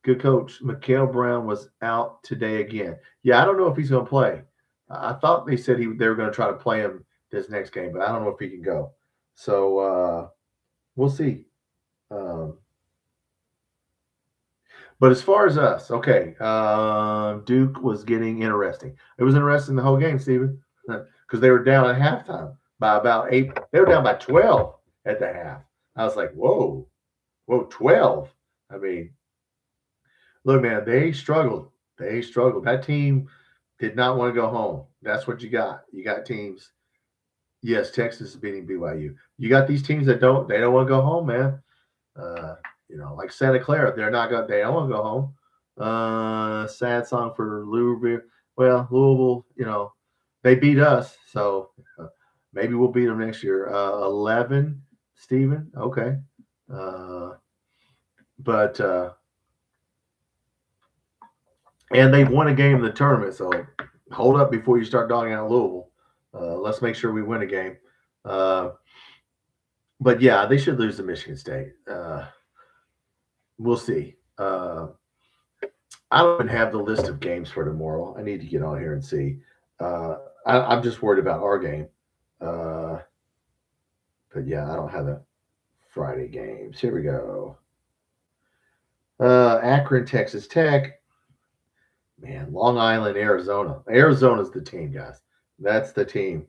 Mikael Brown was out today again. Yeah, I don't know if he's going to play. I thought they said they were going to try to play him this next game, but I don't know if he can go. So we'll see. But as far as us, okay, Duke was getting interesting. It was interesting the whole game, Steven, because they were down at halftime by about 8. They were down by 12 at the half. I was like, whoa, 12. I mean, look, man, they struggled. That team did not want to go home. That's what you got. You got teams. Yes, Texas is beating BYU. You got these teams that don't want to go home, man. Like Santa Clara, they don't want to go home. Sad song for Louisville. Well, Louisville, they beat us, so maybe we'll beat them next year. 11, Steven. Okay. But and they've won a game in the tournament, so hold up before you start dogging out Louisville. Let's make sure we win a game. But yeah, they should lose to Michigan State. We'll see. I don't even have the list of games for tomorrow. I need to get on here and see. I'm just worried about our game. But yeah, I don't have the Friday games. Here we go. Akron, Texas Tech. Man, Long Island, Arizona. Arizona's the team, guys. That's the team.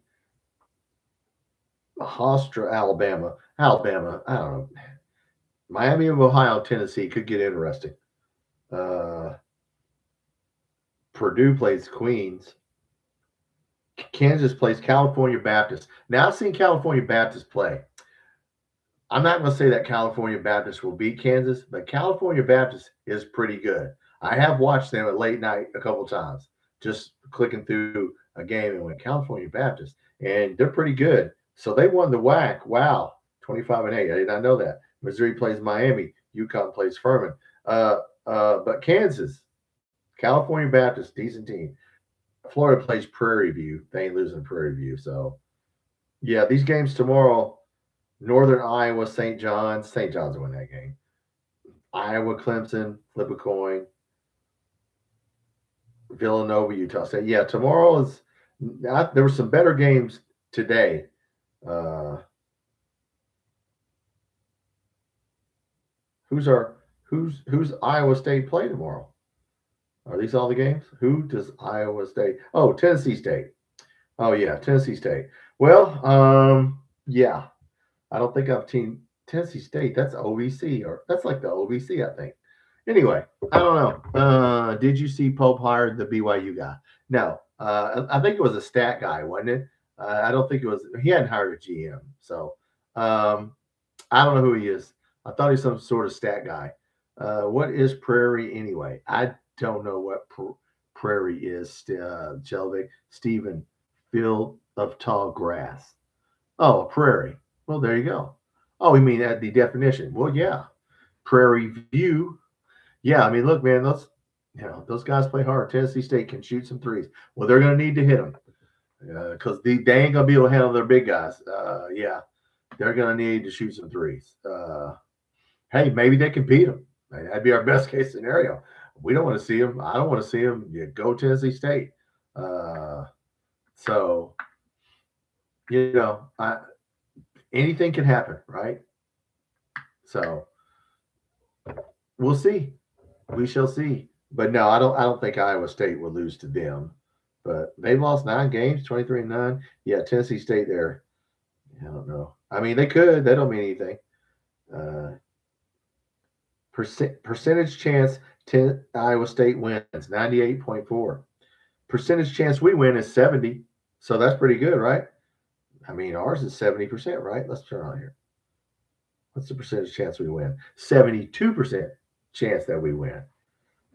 Hofstra, Alabama. I don't know. Miami of Ohio, Tennessee could get interesting. Purdue plays Queens. Kansas plays California Baptist. Now I've seen California Baptist play. I'm not going to say that California Baptist will beat Kansas, but California Baptist is pretty good. I have watched them at late night a couple times, just clicking through a game and went California Baptist, and they're pretty good. So they won the WAC. Wow, 25-8. I did not know that. Missouri plays Miami. UConn plays Furman. But Kansas, California Baptist, decent team. Florida plays Prairie View. They ain't losing Prairie View. So, yeah, these games tomorrow, Northern Iowa, St. John's. St. John's will win that game. Iowa, Clemson, flip a coin. Villanova, Utah State. Yeah, tomorrow is – there were some better games today. Who's Iowa State play tomorrow? Are these all the games? Who does Iowa State? Oh, Tennessee State. Oh yeah, Tennessee State. Well, yeah. I don't think I've seen Tennessee State. That's OVC, or that's like the OVC, I think. Anyway, I don't know. Did you see Pope hired the BYU guy? No. I think it was a stat guy, wasn't it? I don't think it was. He hadn't hired a GM, so um, I don't know who he is. I thought he's some sort of stat guy. What is Prairie anyway? I don't know what Prairie is. Jelvik Stephen, field of tall grass. Oh, a prairie. Well, there you go. Oh, you mean at the definition? Well, yeah. Prairie View. Yeah, I mean, look, man, those guys play hard. Tennessee State can shoot some threes. Well, they're going to need to hit them because they ain't going to be able to handle their big guys. Yeah, they're going to need to shoot some threes. Hey, maybe they can beat them. That'd be our best case scenario. We don't want to see them. I don't want to see them go Tennessee State. So, anything can happen, right? So we'll see. We shall see. But no, I don't think Iowa State will lose to them. But they've lost 9 games, 23-9. Yeah, Tennessee State there. I don't know. I mean, they could. That don't mean anything. Percentage chance Iowa State wins 98.4. Percentage chance we win is 70. So that's pretty good, right? I mean, ours is 70%, right? Let's turn on here. What's the percentage chance we win? 72% chance that we win.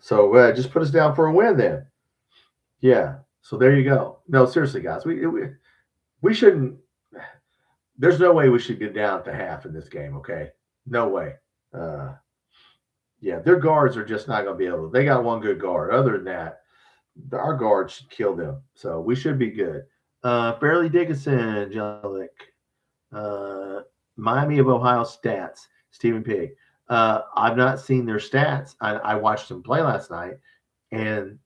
So just put us down for a win then. Yeah. So there you go. No, seriously, guys, we shouldn't. There's no way we should get down to half in this game. Okay, no way. Yeah, their guards are just not going to be able. They got one good guard. Other than that, our guards should kill them. So we should be good. Fairleigh Dickinson, Jellick. Miami of Ohio stats, Stephen Pig. I've not seen their stats. I watched them play last night, and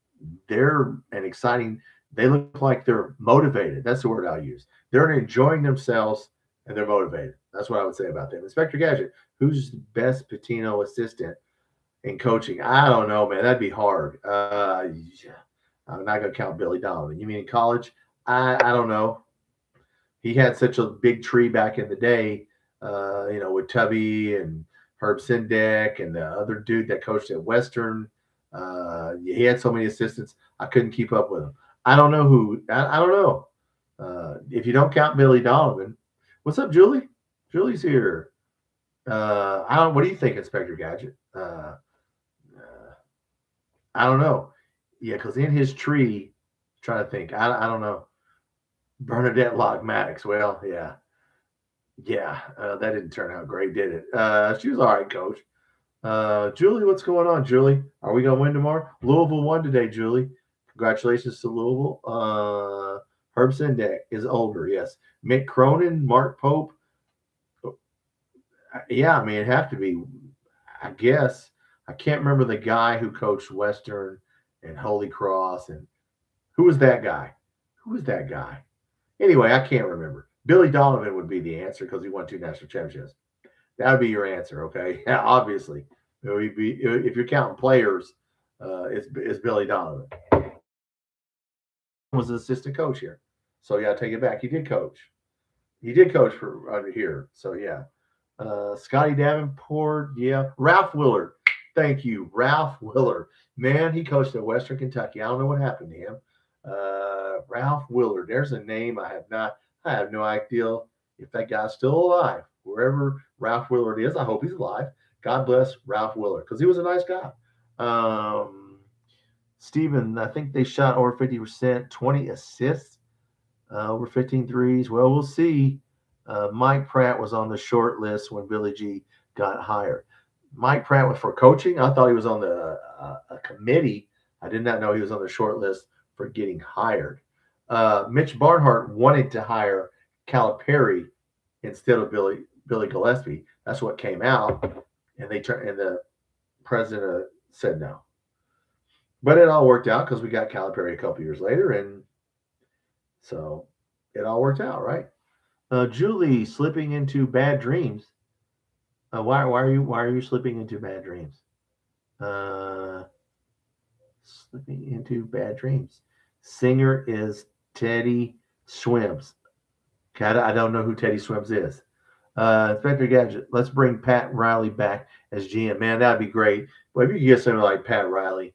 they're an exciting. They look like they're motivated. That's the word I'll use. They're enjoying themselves, and they're motivated. That's what I would say about them. Inspector Gadget, who's the best Patino assistant in coaching? I don't know, man. That'd be hard. I'm not going to count Billy Donovan. You mean in college? I don't know. He had such a big tree back in the day, with Tubby and Herb Sendek and the other dude that coached at Western. He had so many assistants, I couldn't keep up with him. I don't know who. I don't know. If you don't count Billy Donovan, what's up, Julie? Julie's here. I don't. What do you think, Inspector Gadget? I don't know. Yeah, because in his tree, trying to think. I don't know. Bernadette Locke Maddox. Well, yeah. That didn't turn out great, did it? She was all right, coach. Julie, what's going on, Julie? Are we going to win tomorrow? Louisville won today, Julie. Congratulations to Louisville. Herb Sendek is older, yes. Mick Cronin, Mark Pope. Yeah, I mean, it'd have to be, I guess. I can't remember the guy who coached Western and Holy Cross. And who was that guy? Anyway, I can't remember. Billy Donovan would be the answer because he won 2 national championships. That would be your answer, okay? Yeah, obviously. If you're counting players, it's Billy Donovan. Was an assistant coach here. So, yeah, I take it back. He did coach. For under here. So, yeah. Scotty Davenport, yeah. Ralph Willard. Thank you, Ralph Willard. Man, he coached at Western Kentucky. I don't know what happened to him. Ralph Willard. There's a name I have no idea if that guy's still alive. Wherever Ralph Willard is, I hope he's alive. God bless Ralph Willard because he was a nice guy. Stephen, I think they shot over 50%, 20 assists, over 15 threes. Well, we'll see. Mike Pratt was on the short list when Billy G got hired. Mike Pratt was for coaching. I thought he was on a committee. I did not know he was on the short list for getting hired. Mitch Barnhart wanted to hire Calipari instead of Billy Gillespie. That's what came out, and the president said no. But it all worked out because we got Calipari a couple years later, and so it all worked out, right? Julie slipping into bad dreams. Why are you slipping into bad dreams? Slipping into bad dreams. Singer is Teddy Swims. Okay, I don't know who Teddy Swims is. Inspector Gadget, let's bring Pat Riley back as GM. Man, that'd be great. Well, if you could get somebody like Pat Riley,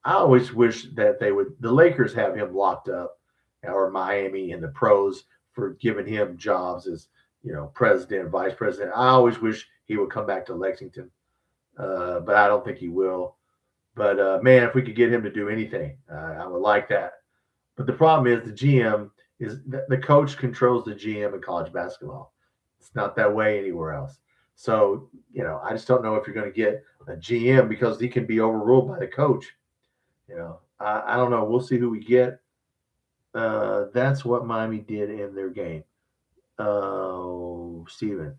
I always wish that the Lakers have him locked up, or Miami and the pros for giving him jobs as, president, vice president. I always wish he would come back to Lexington, but I don't think he will. But man, if we could get him to do anything, I would like that. But the problem is the GM is the coach controls the GM in college basketball. It's not that way anywhere else. So, I just don't know if you're going to get a GM because he can be overruled by the coach. I don't know. We'll see who we get. That's what Miami did in their game. Oh, Steven,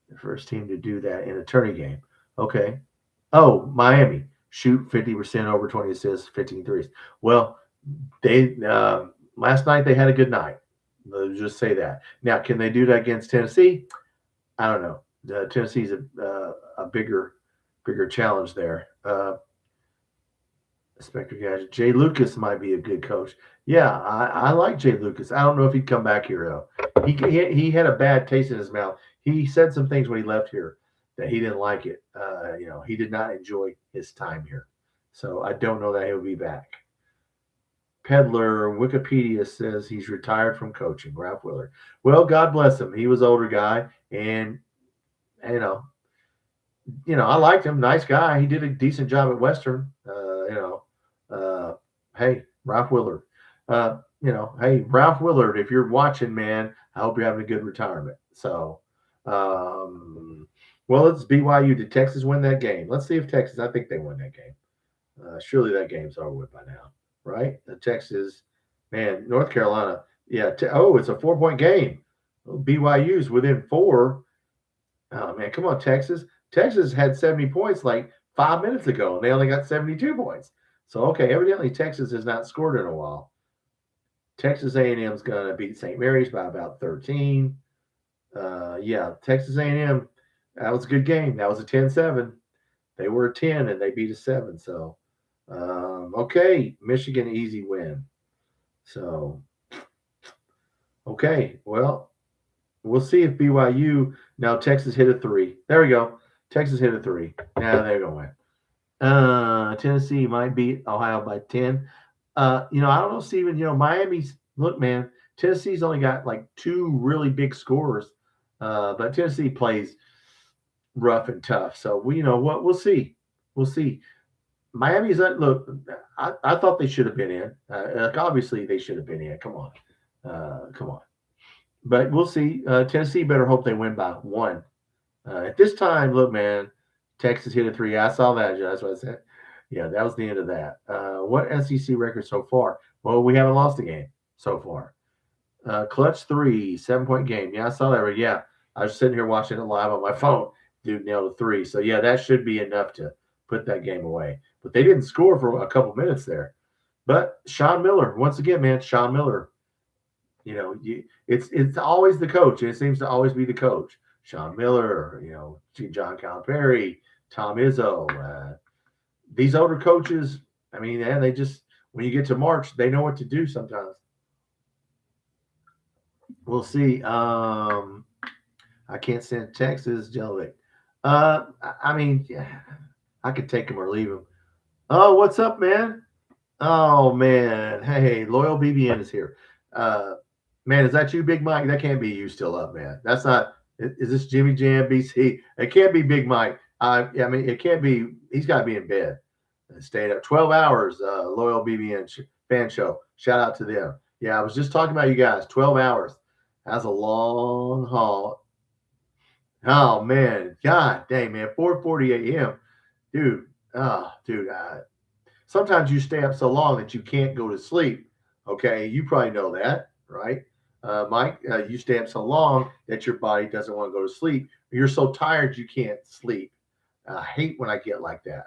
the first team to do that in a tourney game. Okay. Oh, Miami shoot 50% over 20 assists, 15 threes. Well, they last night they had a good night. Let's just say that. Now, can they do that against Tennessee? I don't know. Tennessee's a bigger challenge there. Inspector Gadget, Jay Lucas might be a good coach. Yeah, I like Jay Lucas. I don't know if he'd come back here though. He had a bad taste in his mouth. He said some things when he left here that he didn't like it. He did not enjoy his time here. So I don't know that he'll be back. Peddler Wikipedia says he's retired from coaching. Ralph Willard. Well, God bless him. He was an older guy, and I liked him. Nice guy. He did a decent job at Western. Hey, Ralph Willard. Hey, Ralph Willard, if you're watching, man, I hope you're having a good retirement. So, well, it's BYU. Did Texas win that game? Let's see if Texas. I think they won that game. Surely that game's over with by now, right? Texas, man, North Carolina. Yeah. It's a 4-point game. BYU's within 4. Oh man, come on, Texas. Texas had 70 points like 5 minutes ago, and they only got 72 points. So, okay, evidently Texas has not scored in a while. Texas A&M's going to beat St. Mary's by about 13. Texas A&M, that was a good game. That was a 10-7. They were a 10, and they beat a 7. So, okay, Michigan, easy win. So, okay, well, we'll see if BYU – now Texas hit a 3. There we go. Texas hit a 3. Now they're going to win. Tennessee might beat Ohio by 10. I don't know, Steven. Miami's look, man. Tennessee's only got like 2 really big scorers, but Tennessee plays rough and tough. So what? We'll see. We'll see. Miami's look. I thought they should have been in. Obviously, they should have been in. Come on. But we'll see. Tennessee better hope they win by 1. At this time, look, man. Texas hit a 3. I saw that. That's what I said. Yeah, that was the end of that. What SEC record so far? Well, we haven't lost a game so far. Clutch 3, 7-point game. Yeah, I saw that. Yeah, I was sitting here watching it live on my phone. Dude nailed a 3. So, yeah, that should be enough to put that game away. But they didn't score for a couple minutes there. But Sean Miller, once again, man, Sean Miller, it's always the coach. It seems to always be the coach. Sean Miller, John Calipari, Tom Izzo. These older coaches, I mean, man, they just, when you get to March, they know what to do sometimes. We'll see. I can't send Texas, Jellic. I mean, I could take him or leave him. Oh, what's up, man? Oh, man. Hey, Loyal BBN is here. Man, is that you, Big Mike? That can't be you still up, man. That's not. Is this Jimmy Jam BC? It can't be Big Mike. I mean, it can't be. He's got to be in bed. Stayed up 12 hours. Loyal BBN fan show. Shout out to them. Yeah, I was just talking about you guys. 12 hours. That's a long haul. Oh man, God dang, man. 4:40 a.m. Dude. Sometimes you stay up so long that you can't go to sleep. Okay, you probably know that, right? Mike, you stay up so long that your body doesn't want to go to sleep. You're so tired you can't sleep. I hate when I get like that.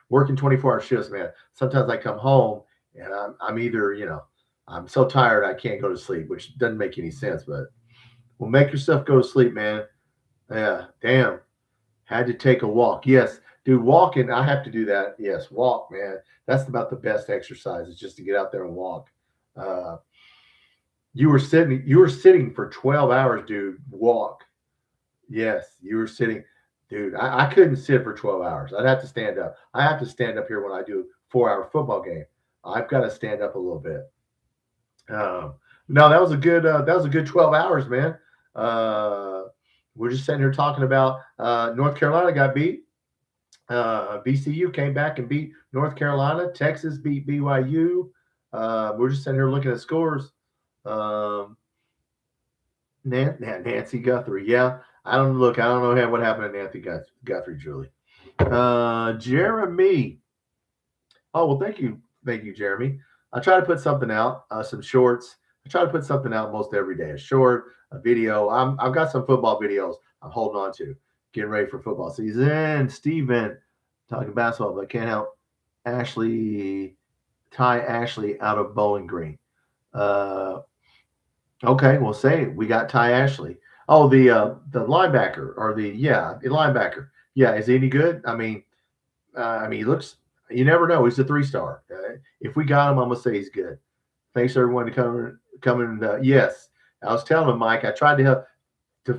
Working 24-hour shifts, man. Sometimes I come home and I'm either, I'm so tired I can't go to sleep, which doesn't make any sense. But make yourself go to sleep, man. Yeah, damn. Had to take a walk. Yes, Dude, walking, I have to do that. Yes, walk, man. That's about the best exercise, is just to get out there and walk. Uh, you were sitting for 12 hours, dude. Walk. Yes, you were sitting. Dude, I couldn't sit for 12 hours. I'd have to stand up. I have to stand up here when I do a 4-hour football game. I've got to stand up a little bit. No, that was a good 12 hours, man. Uh, we're just sitting here talking about North Carolina got beat. VCU came back and beat North Carolina. Texas beat BYU. We're just sitting here looking at scores. Um, Nancy Guthrie. Yeah, I don't know what happened to Nancy Guthrie, Julie. Jeremy. Oh well, thank you, Jeremy. I try to put something out, some shorts. I try to put something out most every day. A short, a video. I've got some football videos I'm holding on to, getting ready for football season. Steven, talking basketball, but I can't help Ty Ashley out of Bowling Green. Okay, well, say we got Ty Ashley. Oh, the linebacker or the linebacker. Yeah, is he any good? He looks. You never know. He's a 3-star. If we got him, I'm gonna say he's good. Thanks everyone to coming. Yes, I was telling him, Mike. I tried to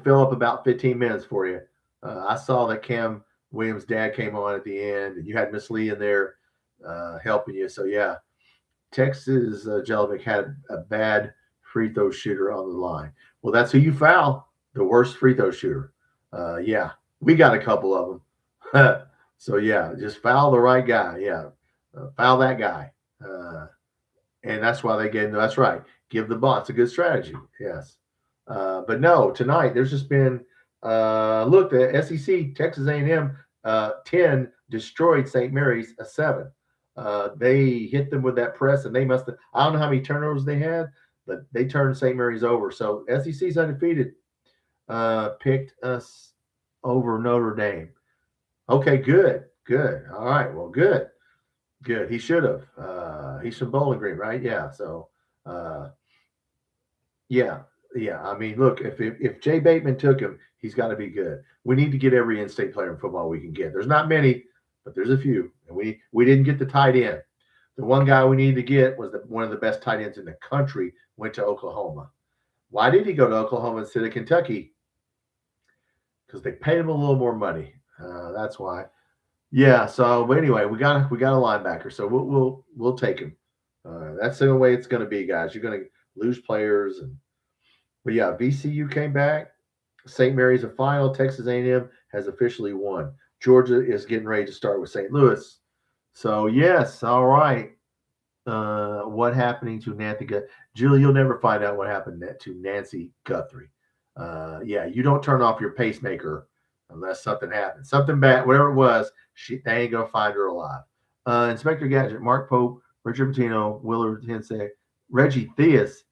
fill up about 15 minutes for you. I saw that Cam Williams' dad came on at the end, and you had Miss Lee in there helping you. So yeah, Texas Jelovic had a bad free throw shooter on the line. Well, that's who you foul, the worst free throw shooter. Yeah, we got a couple of them. So yeah, just foul the right guy. Yeah, foul that guy. And that's why they gave. That's right. Give the ball. It's a good strategy. Yes. But no, tonight there's just been look, the SEC, Texas A&M 10 destroyed St. Mary's a 7. They hit them with that press, and they must have. I don't know how many turnovers they had, but they turned St. Mary's over. So SEC's undefeated. Picked us over Notre Dame. Okay, good. All right, well, good. He should have. He's from Bowling Green, right? Yeah. So, yeah. I mean, look, if Jay Bateman took him, he's got to be good. We need to get every in-state player in football we can get. There's not many, but there's a few, and we didn't get the tight end. The one guy we needed to get was one of the best tight ends in the country. Went to Oklahoma. Why did he go to Oklahoma instead of Kentucky? Because they paid him a little more money. That's why. Yeah. So, but anyway, we got a linebacker, so we'll take him. That's the way it's going to be, guys. You're going to lose players, but yeah, VCU came back. St. Mary's a final. Texas A&M has officially won. Georgia is getting ready to start with St. Louis. So yes, all right. What happening to Nancy Guthrie? Julie, you'll never find out what happened to Nancy Guthrie. Yeah, you don't turn off your pacemaker unless something happens. Something bad, whatever it was, they ain't going to find her alive. Inspector Gadget, Mark Pope, Richard Pitino, Willard Hensey, Reggie Theus.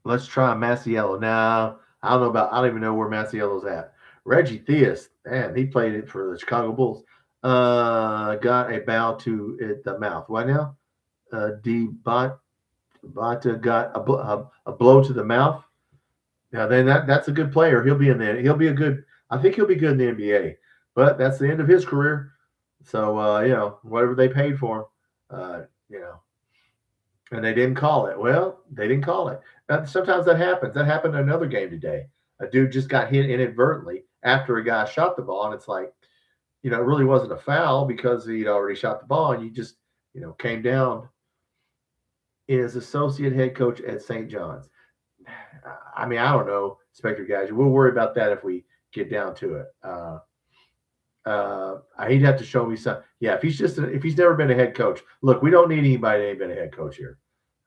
Let's try Masiello. Now, I don't even know where Masiello's at. Reggie Theus, man, he played it for the Chicago Bulls. Got a bow to the mouth. What now? Bata got a blow to the mouth. Now then that's a good player. He'll be in there. I think he'll be good in the NBA. But that's the end of his career. So whatever they paid for him, and they didn't call it. Well, they didn't call it. Sometimes that happens. That happened in another game today. A dude just got hit inadvertently after a guy shot the ball, and it's like, it really wasn't a foul because he'd already shot the ball, and you just, came down. Is associate head coach at St. John's. I mean, I don't know, Inspector Gadget. We'll worry about that if we get down to it. He'd have to show me some. Yeah, if he's never been a head coach. Look, we don't need anybody that ain't been a head coach here.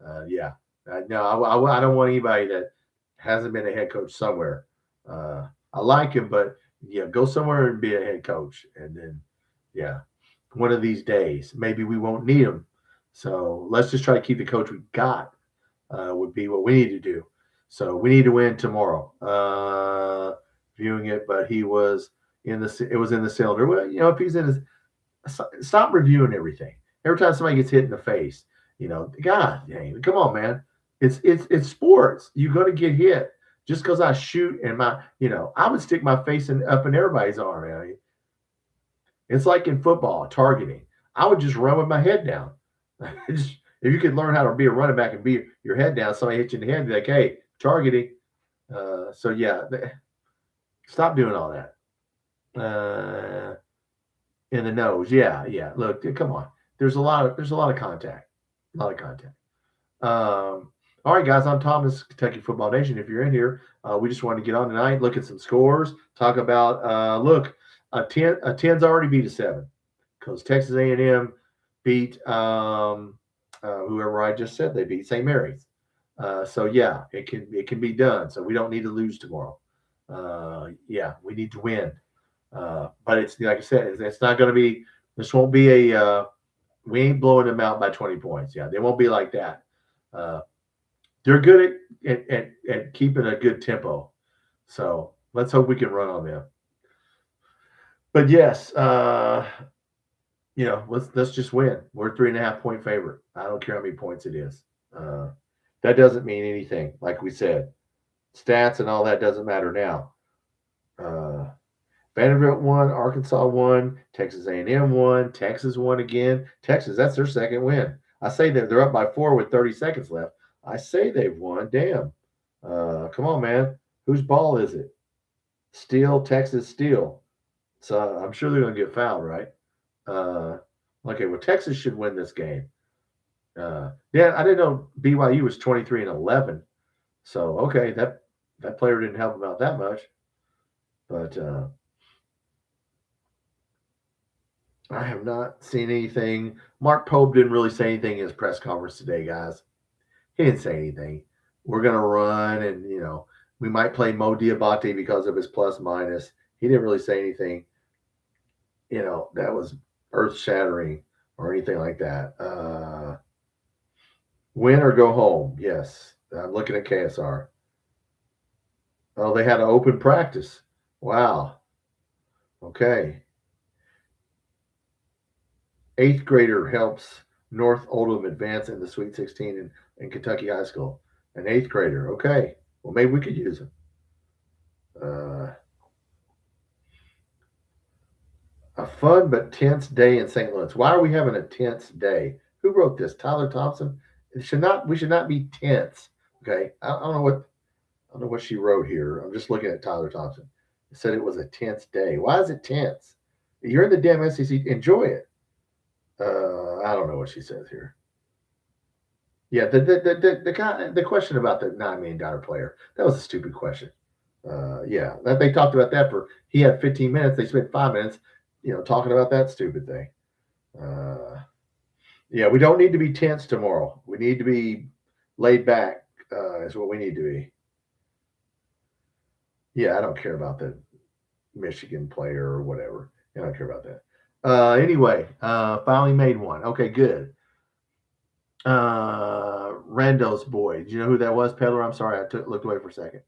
No, I don't want anybody that hasn't been a head coach somewhere. I like him, but go somewhere and be a head coach, and then one of these days maybe we won't need him. So let's just try to keep the coach we got. Would be what we need to do. So we need to win tomorrow. Viewing it, but it was in the cylinder. Well, if he's in his, stop reviewing everything. Every time somebody gets hit in the face, God dang, come on, man. It's sports. You're going to get hit. Just because I shoot and I would stick my face up in everybody's arm. It's like in football, targeting. I would just run with my head down. If you could learn how to be a running back and be your head down, somebody hit you in the head, be like, hey, targeting. So yeah, stop doing all that. In the nose, yeah. Look, come on. There's a lot of contact, All right, guys. I'm Thomas, Kentucky Football Nation. If you're in here, we just wanted to get on tonight, look at some scores, talk about. Look, a 10's already beat a 7 because Texas A&M beat whoever I just said they beat, St. Mary's. So yeah, it can be done. So we don't need to lose tomorrow. Yeah, we need to win. But it's like I said, it's not going to be. This won't be a. We ain't blowing them out by 20 points. Yeah, they won't be like that. They're good at keeping a good tempo. So let's hope we can run on them. But yes, let's just win. We're a 3.5 point favorite. I don't care how many points it is. That doesn't mean anything. Like we said, stats and all that doesn't matter now. Vanderbilt won, Arkansas won, Texas A&M won, Texas won again. Texas, that's their second win. I say that they're up by 4 with 30 seconds left. I say they've won. Damn. Come on, man. Whose ball is it? Steele, Texas Steele. So I'm sure they're going to get fouled, right? Okay, well, Texas should win this game. Yeah, I didn't know BYU was 23-11. So, okay, that player didn't help them out that much. But I have not seen anything. Mark Pope didn't really say anything in his press conference today, guys. He didn't say anything. We're going to run, and, we might play Mo Diabate because of his plus minus. He didn't really say anything, that was earth-shattering or anything like that. Win or go home. Yes. I'm looking at KSR. Oh, they had an open practice. Wow. Okay. 8th grader helps North Oldham advance in the Sweet 16 in Kentucky high school. An 8th grader. Okay. Well, maybe we could use him. A fun but tense day in St. Louis. Why are we having a tense day? Who wrote this? Tyler Thompson? We should not be tense. Okay. I don't know what she wrote here. I'm just looking at Tyler Thompson. It said it was a tense day. Why is it tense? You're in the damn SEC. Enjoy it. I don't know what she says here. Yeah, the question about the $9 million player, that was a stupid question. Yeah, that they talked about that he had 15 minutes. They spent 5 minutes, talking about that stupid thing. Yeah, we don't need to be tense tomorrow. We need to be laid back. Is what we need to be. Yeah, I don't care about the Michigan player or whatever. I don't care about that. Anyway, finally made one. Okay, good. Rando's boy. Do you know who that was, Peddler? I'm sorry, I looked away for a second.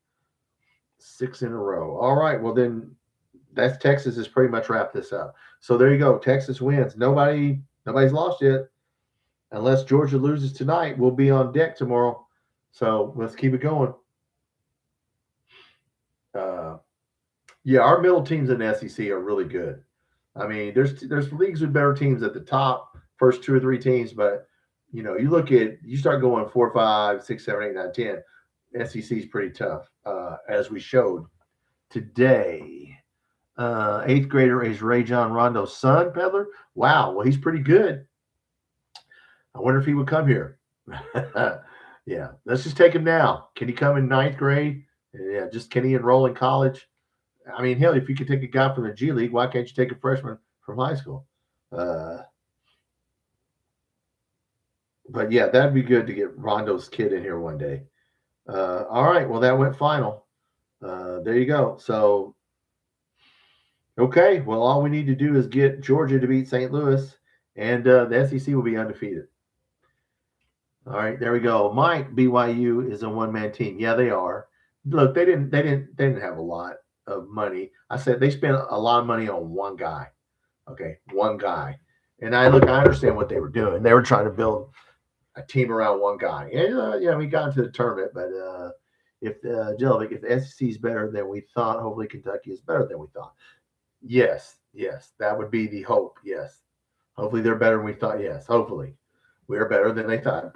6 in a row. All right, well then, that's Texas has pretty much wrapped this up. So there you go. Texas wins. Nobody's lost yet. Unless Georgia loses tonight, we'll be on deck tomorrow. So let's keep it going. Yeah, our middle teams in the SEC are really good. I mean, there's leagues with better teams at the top, first 2 or 3 teams, but you start going 4, 5, 6, 7, 8, 9, 10. SEC is pretty tough, as we showed today. 8th grader is Ray John Rondo's son, Peddler. Wow, well, he's pretty good. I wonder if he would come here. Yeah, let's just take him now. Can he come in 9th grade? Yeah, can he enroll in college? I mean, hell, if you could take a guy from the G League, why can't you take a freshman from high school? But yeah, that'd be good to get Rondo's kid in here one day. All right, well, that went final. There you go. So, okay, well, all we need to do is get Georgia to beat St. Louis, and the SEC will be undefeated. All right, there we go. Mike, BYU is a one-man team. Yeah, they are. Look, they didn't have a lot of money. I said they spent a lot of money on one guy. Okay, one guy. And I understand what they were doing. They were trying to build a team around one guy. And we got into the tournament, but if Jellic, if the SEC is better than we thought, hopefully Kentucky is better than we thought. Yes, yes, that would be the hope. Yes, hopefully they're better than we thought. Yes, hopefully we are better than they thought.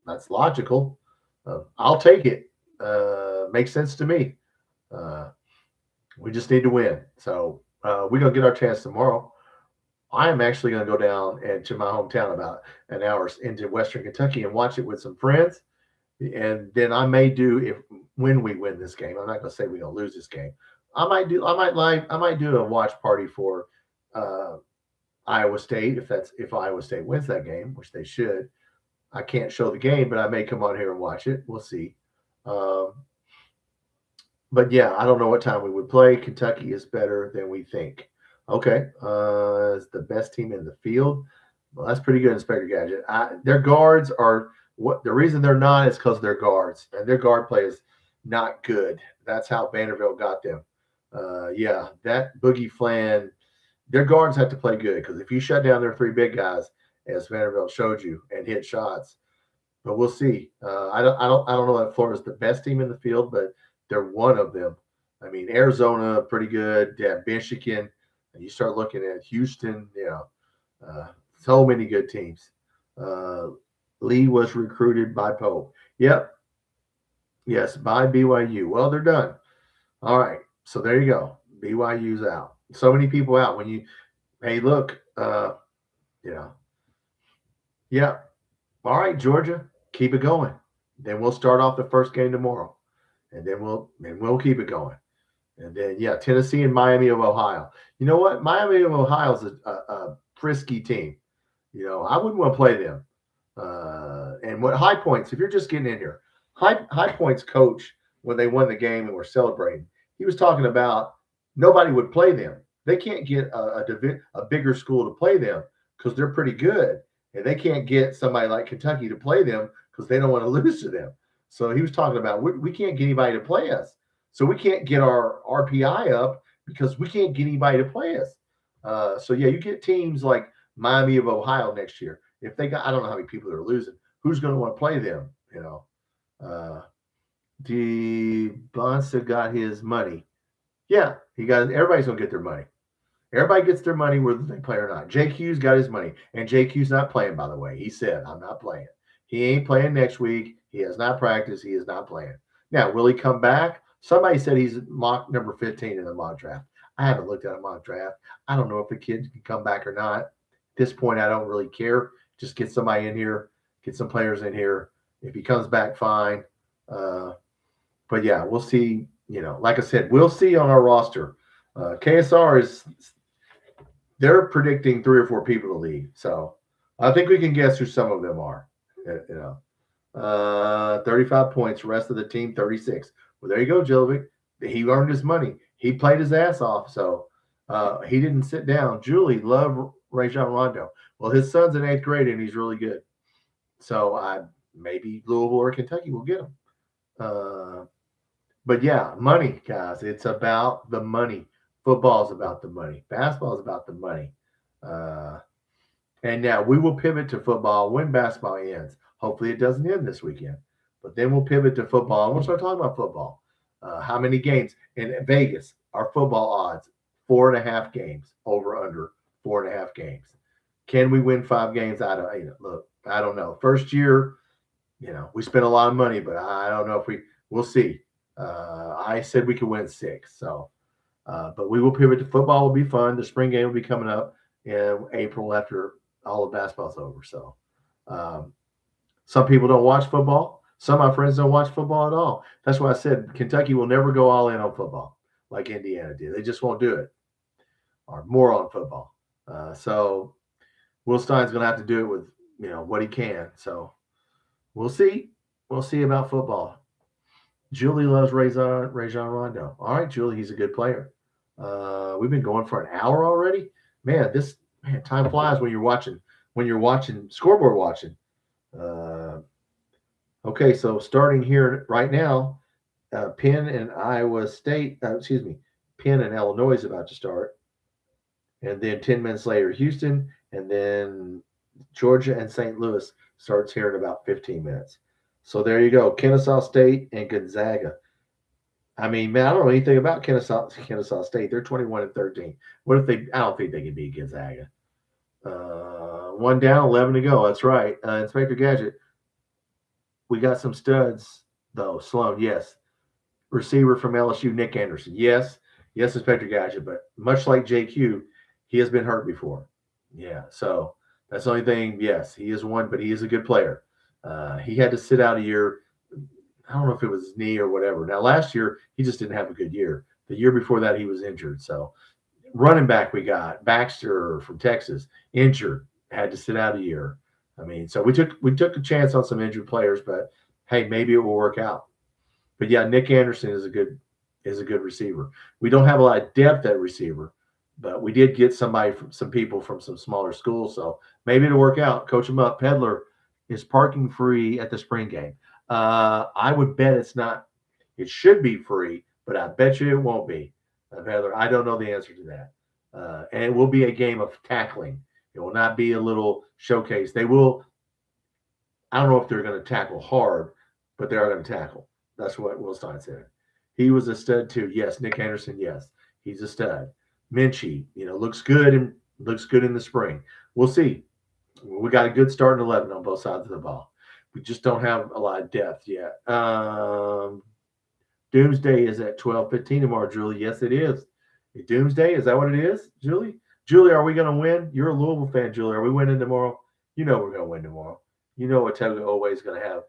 That's logical. I'll take it. Makes sense to me. Uh, we just need to win. So we're gonna get our chance tomorrow. I am actually going to go down to my hometown about an hour into Western Kentucky and watch it with some friends. And then I may do if when we win this game. I'm not going to say we're going to lose this game. I might do a watch party for uh, Iowa State if Iowa State wins that game, which they should. I can't show the game, but I may come on here and watch it. We'll see. Um, but yeah, I don't know what time we would play. Kentucky is better than we think. Okay, it's the best team in the field. Well, that's pretty good, Inspector Gadget. Their guards are what the reason they're not is because they're guards, and their guard play is not good. That's how Vanderbilt got them. Yeah, that Boogie Flan, their guards have to play good because if you shut down their three big guys, as Vanderbilt showed you, and hit shots, but we'll see. I don't know that Florida's the best team in the field, but they're one of them. I mean, Arizona pretty good. Yeah, Michigan. And you start looking at Houston. So many good teams. Uh, Lee was recruited by Pope. Yep. Yes, by BYU. Well, they're done. All right. So there you go. BYU's out. So many people out. When you, hey, look, you know, yeah. All right, Georgia, keep it going. Then we'll start off the first game tomorrow, and then we'll keep it going. And then yeah, Tennessee and Miami of Ohio. You know what? Miami of Ohio is a frisky team. I wouldn't want to play them. And what High Points? If you're just getting in here, High Points coach when they won the game and were celebrating, he was talking about nobody would play them. They can't get a bigger school to play them because they're pretty good, and they can't get somebody like Kentucky to play them because they don't want to lose to them. So he was talking about we can't get anybody to play us, so we can't get our RPI up because we can't get anybody to play us. So yeah, you get teams like Miami of Ohio next year. If they got, I don't know how many people are losing. Who's going to want to play them? The Bonsa got his money. Yeah, he got. Everybody's going to get their money. Everybody gets their money whether they play or not. JQ's got his money, and JQ's not playing. By the way, he said, "I'm not playing." He ain't playing next week. He has not practiced. He is not playing. Now, will he come back? Somebody said he's mock number 15 in the mock draft. I haven't looked at a mock draft. I don't know if the kid can come back or not. At this point, I don't really care. Just get somebody in here, get some players in here. If he comes back, fine. But yeah, we'll see. Like I said, we'll see on our roster. KSR they're predicting 3 or 4 people to leave. So I think we can guess who some of them are. 35 points, rest of the team 36. Well, there you go, Jellic. He earned his money. He played his ass off. So he didn't sit down. Julie loved Rajon Rondo. Well, his son's in 8th grade and he's really good. So maybe Louisville or Kentucky will get him. But yeah, money, guys. It's about the money. Football is about the money. Basketball is about the money. And now we will pivot to football when basketball ends. Hopefully it doesn't end this weekend. But then we'll pivot to football. And we'll start talking about football. How many games? In Vegas, our football odds, 4.5 games, over under 4.5 games. Can we win 5 games? I don't know. First year, we spent a lot of money, but I don't know if we'll see. I said we could win 6. So, but we will pivot to football. Will be fun. The spring game will be coming up in April after all the basketball's over. So, some people don't watch football. Some of my friends don't watch football at all. That's why I said Kentucky will never go all in on football like Indiana did. They just won't do it. Or more on football. So Will Stein's going to have to do it with what he can. So we'll see. We'll see about football. Julie loves Rajon Rondo. All right, Julie, he's a good player. We've been going for an hour already. Man, time flies when you're watching. Scoreboard watching. Okay, so starting here right now, Penn and Iowa State. Penn and Illinois is about to start, and then 10 minutes later, Houston, and then Georgia and St. Louis starts here in about 15 minutes. So there you go. Kennesaw State and Gonzaga. I mean, man, I don't know anything about Kennesaw State. They're 21-13. What if they? I don't think they can beat Gonzaga. One down, 11 to go. That's right. Inspector Gadget. We got some studs though. Sloan, yes. Receiver from LSU, Nick Anderson. Yes, yes, Inspector Gadget. But much like JQ, he has been hurt before. Yeah, so that's the only thing. Yes, he is one, but he is a good player. He had to sit out a year. I don't know if it was his knee or whatever. Now, last year, he just didn't have a good year. The year before that, he was injured. So, running back, we got Baxter from Texas, injured, had to sit out a year. I mean, so we took a chance on some injured players, but hey, maybe it will work out. But yeah, Nick Anderson is a good receiver. We don't have a lot of depth at receiver, but we did get some people from some smaller schools, so maybe it'll work out. Coach them up. Peddler is parking free at the spring game. I would bet it's not. It should be free, but I bet you it won't be. Peddler, I don't know the answer to that. And it will be a game of tackling. It will not be a little showcase. They will. I don't know if they're going to tackle hard, but they are going to tackle. That's what Will Stein said. He was a stud too. Yes, Nick Anderson. Yes, he's a stud. Minchie, looks good in the spring. We'll see. We got a good start in 11 on both sides of the ball. We just don't have a lot of depth yet. Doomsday is at 12:15 tomorrow, Julie. Yes, it is. Doomsday, is that what it is, Julie? Julie, are we going to win? You're a Louisville fan, Julie. Are we winning tomorrow? You know we're going to win tomorrow. You know Otego Oweh is going to have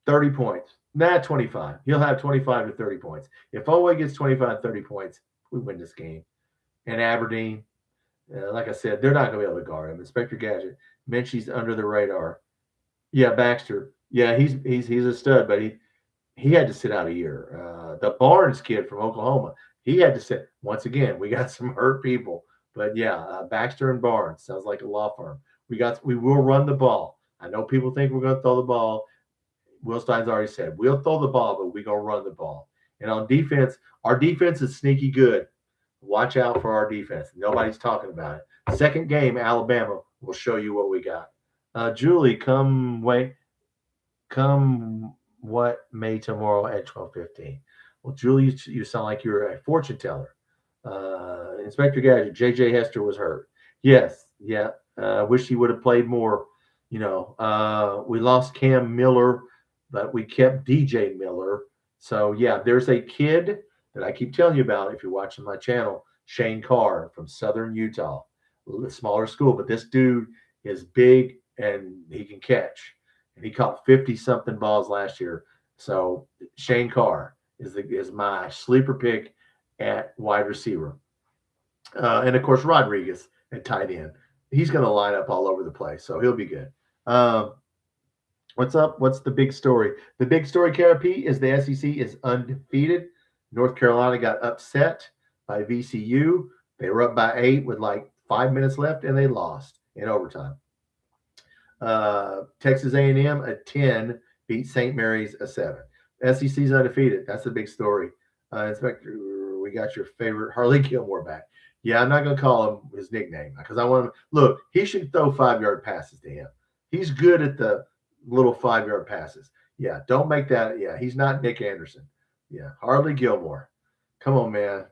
30 points. Nah, 25. He'll have 25 to 30 points. If Oweh gets 25, 30 points, we win this game. And Aberdeen, like I said, they're not going to be able to guard him. Inspector Gadget, Minchie's under the radar. Yeah, Baxter. Yeah, he's a stud, but he had to sit out a year. The Barnes kid from Oklahoma, he had to sit. Once again, we got some hurt people. But yeah, Baxter and Barnes sounds like a law firm. We will run the ball. I know people think we're going to throw the ball. Will Stein's already said we'll throw the ball, but we're going to run the ball. And on defense, our defense is sneaky good. Watch out for our defense. Nobody's talking about it. Second game, Alabama will show you what we got. Julie, come what May tomorrow at 12:15. Well, Julie, you sound like you're a fortune teller. Inspector Gadget, J.J. Hester was hurt. Yes, yeah. Wish he would have played more. We lost Cam Miller, but we kept DJ Miller. So, yeah, there's a kid that I keep telling you about if you're watching my channel, Shane Carr from Southern Utah, a smaller school, but this dude is big and he can catch. And he caught 50-something balls last year. So Shane Carr is my sleeper pick at wide receiver. And, of course, Rodriguez at tight end. He's going to line up all over the place, so he'll be good. What's up? What's the big story? The big story, KRP, is the SEC is undefeated. North Carolina got upset by VCU. They were up by 8 with like 5 minutes left, and they lost in overtime. Texas A&M at 10 beat St. Mary's a 7. SEC's undefeated. That's the big story. Inspector, we got your favorite Harley Gilmore back. Yeah, I'm not going to call him his nickname because I want him. Look, he should throw 5-yard passes to him. He's good at the little 5-yard passes. Yeah, don't make that. Yeah, he's not Nick Anderson. Yeah, Harley Gilmore. Come on, man.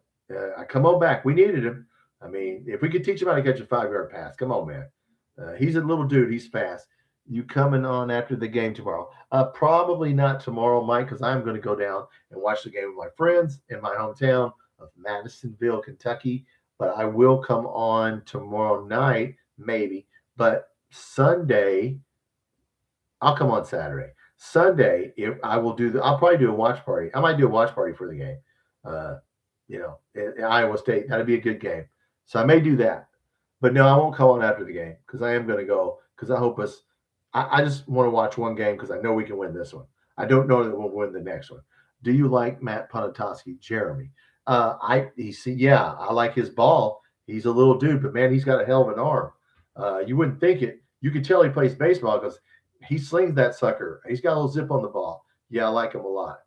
Come on back. We needed him. I mean, if we could teach him how to catch a 5-yard pass, come on, man. He's a little dude. He's fast. You coming on after the game tomorrow? Probably not tomorrow, Mike, because I'm going to go down and watch the game with my friends in my hometown of Madisonville, Kentucky. But I will come on tomorrow night, maybe. But Sunday, I'll come on Saturday. Sunday, I'll probably do a watch party. I might do a watch party for the game. In Iowa State, that'd be a good game. So I may do that. But no, I won't call on after the game because I am going to go because I hope us. I just want to watch one game because I know we can win this one. I don't know that we'll win the next one. Do you like Matt Ponatoski, Jeremy? I like his ball. He's a little dude, but man, he's got a hell of an arm. You wouldn't think it. You could tell he plays baseball because he slings that sucker. He's got a little zip on the ball. Yeah, I like him a lot.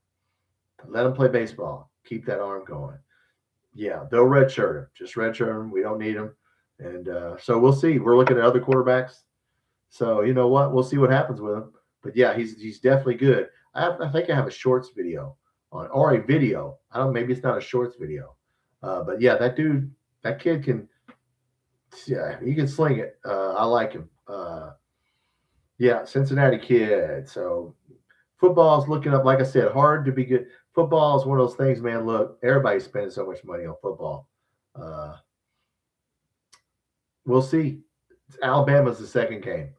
Let him play baseball. Keep that arm going. Yeah, they'll redshirt him. Just redshirt him. We don't need him. And so we'll see. We're looking at other quarterbacks. So you know what? We'll see what happens with him. But yeah, he's definitely good. I think I have a shorts video on or a video. I don't. Maybe it's not a shorts video. But yeah, that kid can. Yeah, he can sling it. I like him. Yeah, Cincinnati kid. So football is looking up. Like I said, hard to be good. Football is one of those things, man. Look, everybody's spending so much money on football. Uh, we'll see. Alabama's the second game.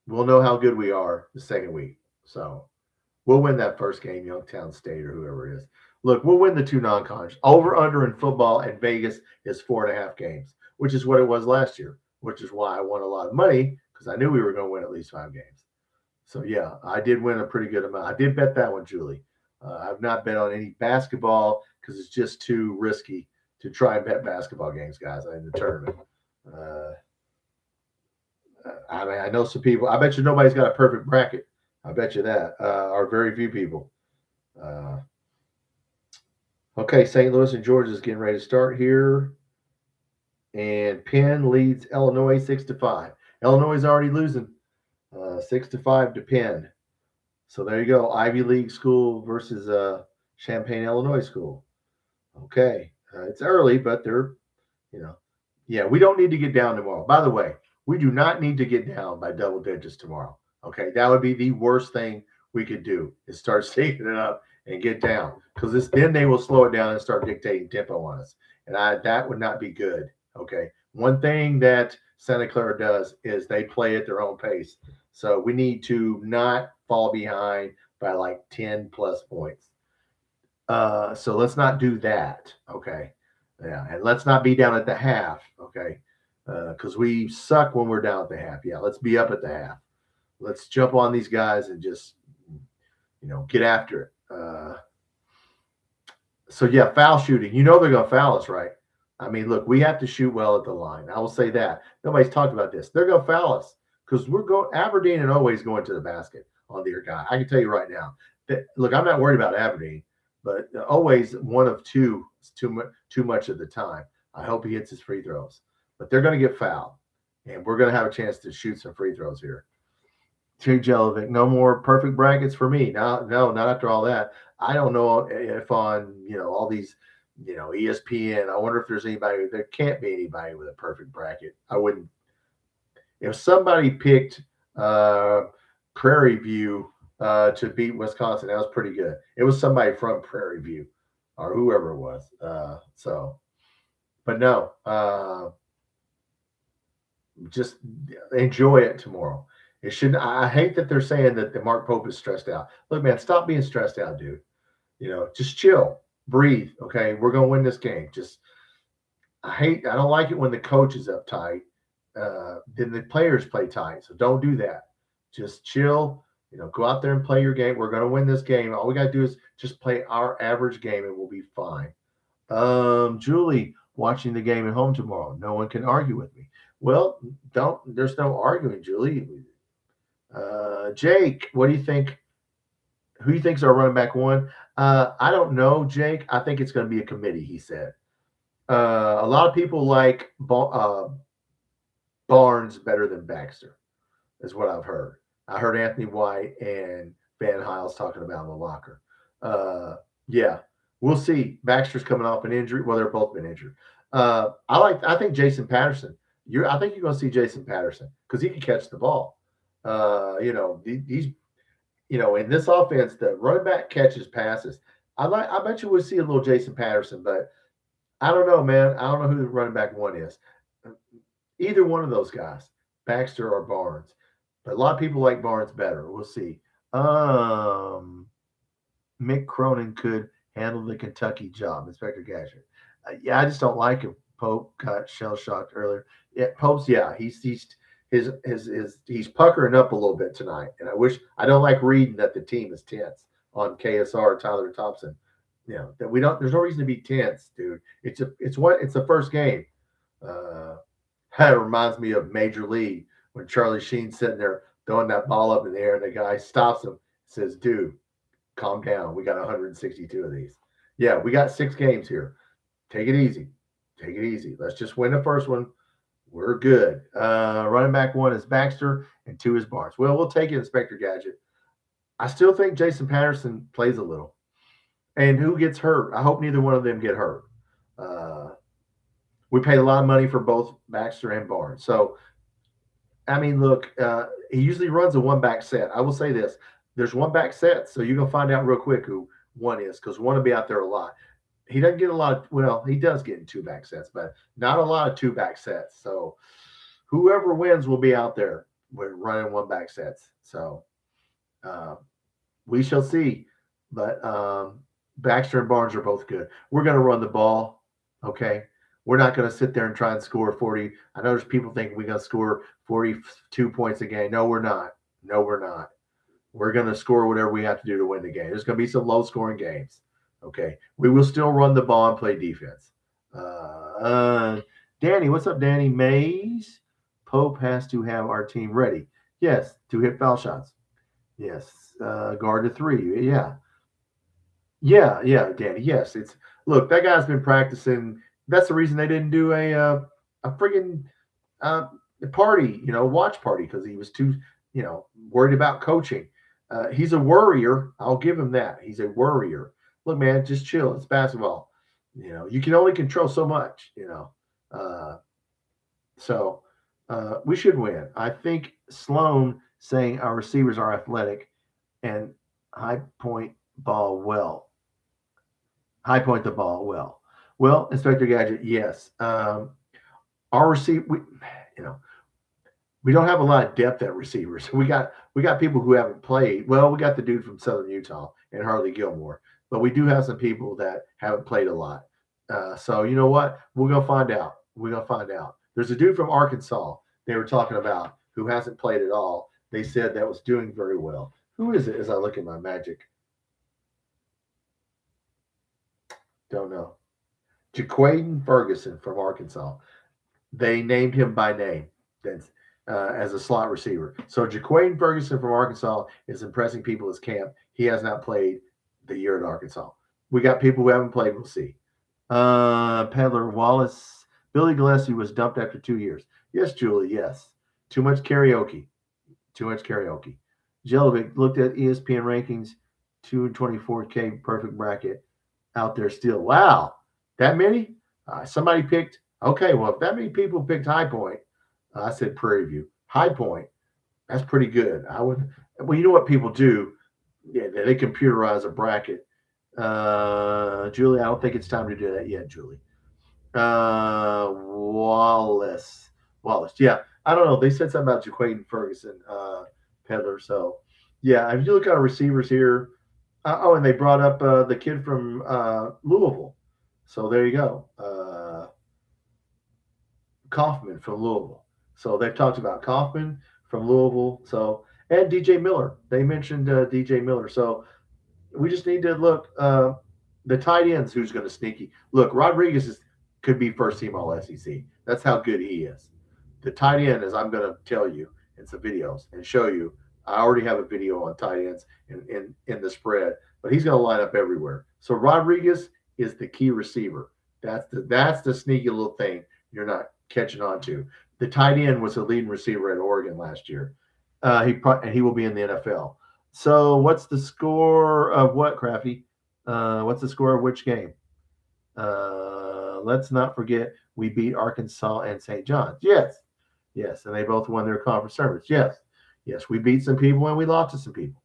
We'll know how good we are the second week. So we'll win that first game, Youngstown State or whoever it is. Look, we'll win the two non-cons. Over under in football at Vegas is 4.5 games, which is what it was last year, which is why I won a lot of money because I knew we were going to win at least 5 games. So yeah, I did win a pretty good amount. I did bet that one, Julie. I've not bet on any basketball because it's just too risky to try and bet basketball games, guys, in the tournament. I mean, I know some people. I bet you nobody's got a perfect bracket. I bet you that, or very few people. Okay, St. Louis and Georgia is getting ready to start here, and Penn leads Illinois 6-5. Illinois is already losing 6-5 to Penn. So there you go, Ivy League school versus Champaign, Illinois school. Okay, it's early, but they're, yeah, we don't need to get down tomorrow. By the way, we do not need to get down by double digits tomorrow. Okay, that would be the worst thing we could do is start shaking it up and get down because then they will slow it down and start dictating tempo on us, and that would not be good. Okay, one thing that Santa Clara does is they play at their own pace, so we need to not fall behind by like 10 plus points. So let's not do that. Okay, yeah, and let's not be down at the half. Okay, because we suck when we're down at the half. Yeah, let's be up at the half. Let's jump on these guys and just, get after it. So yeah, foul shooting. They're going to foul us, right? I mean, look, we have to shoot well at the line. I will say that. Nobody's talked about this. They're going to foul us because we're going. Aberdeen and always going to the basket on their guy. I can tell you right now. Look, I'm not worried about Aberdeen, but always one of two is too much of the time. I hope he hits his free throws, but they're going to get fouled, and we're going to have a chance to shoot some free throws here. Jay Jelovic, no more perfect brackets for me. No, not after all that. I don't know if on all these ESPN. I wonder if there's anybody. There can't be anybody with a perfect bracket. I wouldn't. If somebody picked Prairie View to beat Wisconsin, that was pretty good. It was somebody from Prairie View or whoever it was. But no. Just enjoy it tomorrow. It shouldn't. I hate that they're saying that the Mark Pope is stressed out. Look, man, stop being stressed out, dude. Just chill, breathe. Okay, we're gonna win this game. I don't like it when the coach is uptight. Then the players play tight. So don't do that. Just chill. Go out there and play your game. We're gonna win this game. All we gotta do is just play our average game, and we'll be fine. Julie, watching the game at home tomorrow. No one can argue with me. Well, there's no arguing, Julie. Jake, what do you think? Who do you think's our running back one? I don't know, Jake. I think it's going to be a committee, he said. A lot of people like Barnes better than Baxter, is what I've heard. I heard Anthony White and Van Hiles talking about in the locker. Yeah, we'll see. Baxter's coming off an injury. Well, they're both been injured. I think Jason Patterson. I think you're going to see Jason Patterson because he can catch the ball. He's in this offense, the running back catches passes. I bet you we'll see a little Jason Patterson, but I don't know, man. I don't know who the running back one is. Either one of those guys, Baxter or Barnes. But a lot of people like Barnes better. We'll see. Mick Cronin could handle the Kentucky job, Inspector Gadget. Yeah, I just don't like him. Pope got shell shocked earlier. Yeah, Pope's he's puckering up a little bit tonight, and I don't like reading that the team is tense on KSR Tyler Thompson. That we don't. There's no reason to be tense, dude. It's the first game. That reminds me of Major League when Charlie Sheen's sitting there throwing that ball up in the air, and the guy stops him, says, "Dude, calm down. We got 162 of these. Yeah, we got 6 games here. Take it easy. Take it easy. Let's just win the first one. We're good." Running back 1 is Baxter and 2 is Barnes. Well, we'll take it, Inspector Gadget. I still think Jason Patterson plays a little. And who gets hurt? I hope neither one of them get hurt. We paid a lot of money for both Baxter and Barnes. So, I mean, look, he usually runs a one back set. I will say this: there's one back set, so you're gonna find out real quick who one is because one will be out there a lot. He doesn't get a lot of, well, he does get in two back sets, but not a lot of two back sets. So, whoever wins will be out there with running one back sets. So, uh, we shall see. But Baxter and Barnes are both good. We're going to run the ball. Okay. We're not going to sit there and try and score 40. I know there's people thinking we're going to score 42 points a game. No, we're not. No, we're not. We're going to score whatever we have to do to win the game. There's going to be some low scoring games. Okay. We will still run the ball and play defense. Danny, what's up, Danny? Mays. Pope has to have our team ready. Yes, to hit foul shots. Yes. Guard to three. Yeah. Yeah, Danny. Yes, it's look. That guy's been practicing. That's the reason they didn't do a friggin' uh, party, watch party because he was too, worried about coaching. He's a worrier. I'll give him that. He's a worrier. Look, man, just chill. It's basketball. You can only control so much. Uh, so we should win. I think Sloan saying our receivers are athletic and high point ball well. High point the ball well. Well, Inspector Gadget, yes. Our receiver, we don't have a lot of depth at receivers. We got people who haven't played. Well, we got the dude from Southern Utah and Harley Gilmore, but we do have some people that haven't played a lot. So you know what? We're gonna find out. We're gonna find out. There's a dude from Arkansas they were talking about who hasn't played at all. They said that was doing very well. Who is it? As I look at my magic, don't know. Jaquaden Ferguson from Arkansas. They named him by name as a slot receiver. So Jaquaden Ferguson from Arkansas is impressing people as camp. He has not played the year at Arkansas. We got people who haven't played. We'll see. Peddler Wallace. Billy Gillespie was dumped after 2 years. Yes, Julie, yes. Too much karaoke. Too much karaoke. Jelovic looked at ESPN rankings, 224K perfect bracket out there still. Wow. That many? Somebody picked, okay, well, if that many people picked High Point, I said Prairie View. High Point, that's pretty good. Well, you know what people do? Yeah, they computerize a bracket. Julie, I don't think it's time to do that yet, Julie. Wallace. Yeah, I don't know. They said something about Jaquaden Ferguson, Peddler. So, yeah, if you look at our receivers here, and they brought up the kid from Louisville. So there you go. Kaufman from Louisville. So they've talked about Kaufman from Louisville. So, and DJ Miller. They mentioned DJ Miller. So we just need to look the tight ends who's going to sneaky. Look, Rodriguez could be first team all SEC. That's how good he is. The tight end, as I'm going to tell you in some videos and show you, I already have a video on tight ends in the spread, but he's going to line up everywhere. So Rodriguez is the key receiver. That's the sneaky little thing you're not catching on to. The tight end was the leading receiver at Oregon last year. He will be in the NFL. So what's the score of what, Crafty? What's the score of which game? Let's not forget we beat Arkansas and St. John's. Yes, and they both won their conference tournaments. Yes, we beat some people and we lost to some people.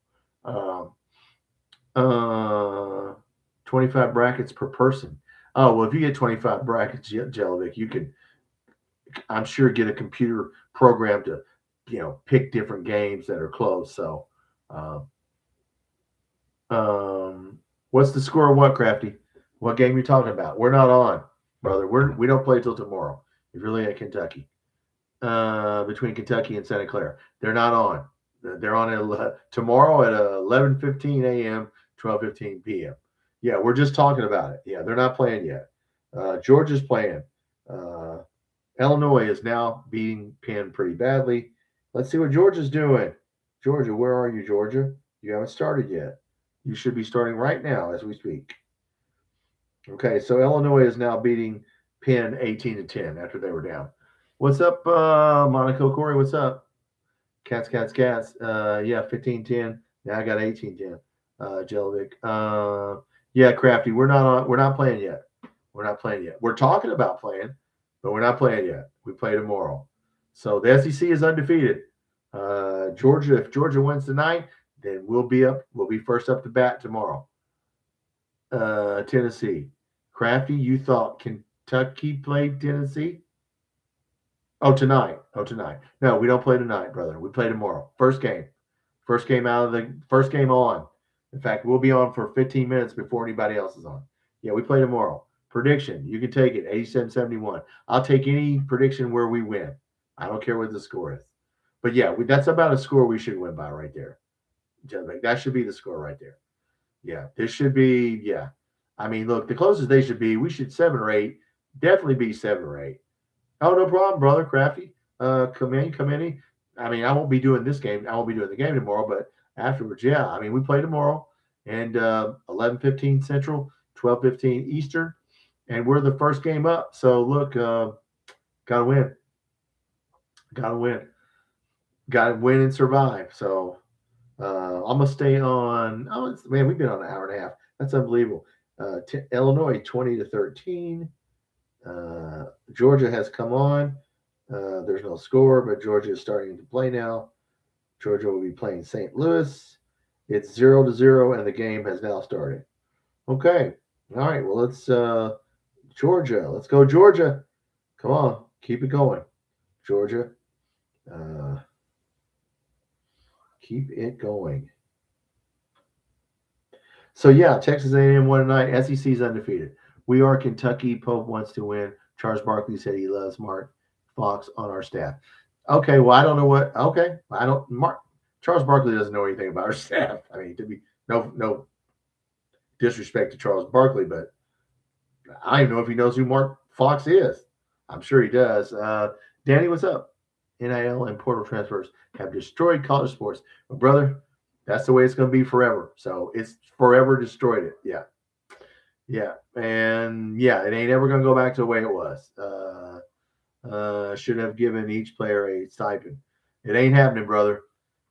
25 brackets per person. Oh, well, if you get 25 brackets, Jelovic, you can, I'm sure, get a computer program to, pick different games that are close. So, what's the score of what, Crafty? What game you talking about? We're not on, brother. We don't play till tomorrow. If you're looking at Kentucky, between Kentucky and Santa Clara, they're not on. They're on tomorrow at 11:15 a.m., 12:15 p.m. Yeah, we're just talking about it. Yeah, they're not playing yet. Georgia's playing. Illinois is now beating Penn pretty badly. Let's see what Georgia's doing. Georgia, where are you, Georgia? You haven't started yet. You should be starting right now as we speak. Okay, so Illinois is now beating Penn 18-10 after they were down. What's up, Monaco Corey? What's up? Cats. Yeah, 15-10. Yeah, I got 18, Jim. Jelovic. Yeah, Crafty. We're not playing yet. We're not playing yet. We're talking about playing, but we're not playing yet. We play tomorrow. So the SEC is undefeated. Georgia, if Georgia wins tonight, then we'll be up. We'll be first up to bat tomorrow. Tennessee. Crafty, you thought Kentucky played Tennessee? Oh, tonight. Oh, tonight. No, we don't play tonight, brother. We play tomorrow. First game. First game out of the first game on. In fact, we'll be on for 15 minutes before anybody else is on. Yeah, we play tomorrow. Prediction. You can take it 87-71. I'll take any prediction where we win. I don't care what the score is. But yeah, that's about a score we should win by right there. That should be the score right there. Yeah, this should be, yeah. I mean, look, the closest they should be, we should 7 or 8, definitely be 7 or 8. Oh, no problem, brother. Crafty. Come in, come in. I mean, I won't be doing this game. I won't be doing the game tomorrow, but afterwards, yeah. I mean, we play tomorrow, and 11:15 Central, 12:15 Eastern, and we're the first game up. So look, gotta win, gotta win, gotta win and survive. So I'm gonna stay on. Oh, man, we've been on an hour and a half. That's unbelievable. Illinois 20-13. Georgia has come on. There's no score, but Georgia is starting to play now. Georgia will be playing St. Louis. It's 0-0, and the game has now started. Okay. All right. Well, let's Georgia. Let's go, Georgia. Come on, keep it going, Georgia. Uh, keep it going. So yeah, Texas A&M won tonight. SEC's undefeated. We are Kentucky. Pope wants to win. Charles Barkley said he loves Mark Fox on our staff. Okay, well I don't know what. Okay, I don't. Charles Barkley doesn't know anything about our staff. I mean, to be no disrespect to Charles Barkley, but I don't even know if he knows who Mark Fox is. I'm sure he does. Danny, what's up? NIL and portal transfers have destroyed college sports, but brother, that's the way it's going to be forever. So it's forever destroyed it. Yeah. Yeah. And yeah, it ain't ever going to go back to the way it was. Should have given each player a stipend. It ain't happening, brother.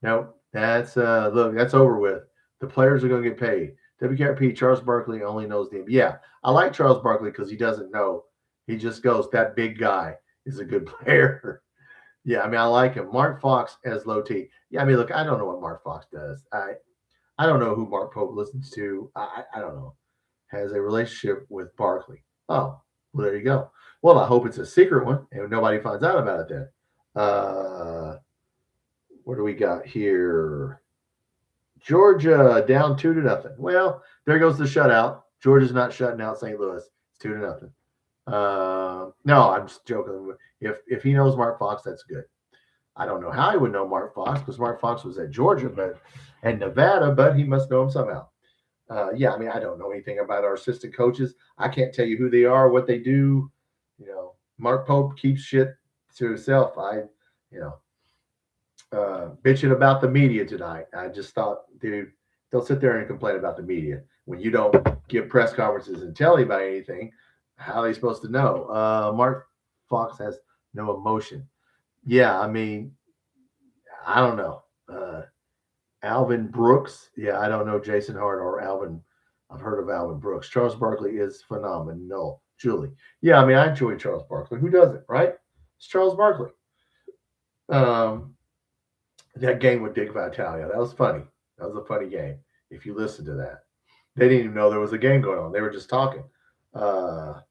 No, that's look, that's over with. The players are going to get paid. WKRP, Charles Barkley only knows the. Yeah, I like Charles Barkley because he doesn't know. He just goes, that big guy is a good player. Yeah, I mean, I like him. Mark Fox as low T. Yeah, I mean, look, I don't know what Mark Fox does. I don't know who Mark Pope listens to. I don't know. Has a relationship with Barkley. Oh, well, there you go. Well, I hope it's a secret one and nobody finds out about it then. What do we got here? Georgia down 2-0. Well, there goes the shutout. Georgia's not shutting out St. Louis. It's 2-0. No, I'm just joking. If he knows Mark Fox, that's good. I don't know how he would know Mark Fox because Mark Fox was at Georgia, and Nevada, but he must know him somehow. Yeah, I mean, I don't know anything about our assistant coaches. I can't tell you who they are, what they do. You know, Mark Pope keeps shit to himself. Bitching about the media tonight. I just thought, dude, don't sit there and complain about the media when you don't give press conferences and tell anybody anything. How are they supposed to know? Mark Fox has no emotion. Yeah, I mean, I don't know. Alvin Brooks. Yeah, I don't know Jason Hart or Alvin. I've heard of Alvin Brooks. Charles Barkley is phenomenal. Julie. Yeah, I mean, I enjoy Charles Barkley. Who doesn't, right? It's Charles Barkley. That game with Dick Vitale, that was funny. That was a funny game. If you listen to that, they didn't even know there was a game going on. They were just talking. All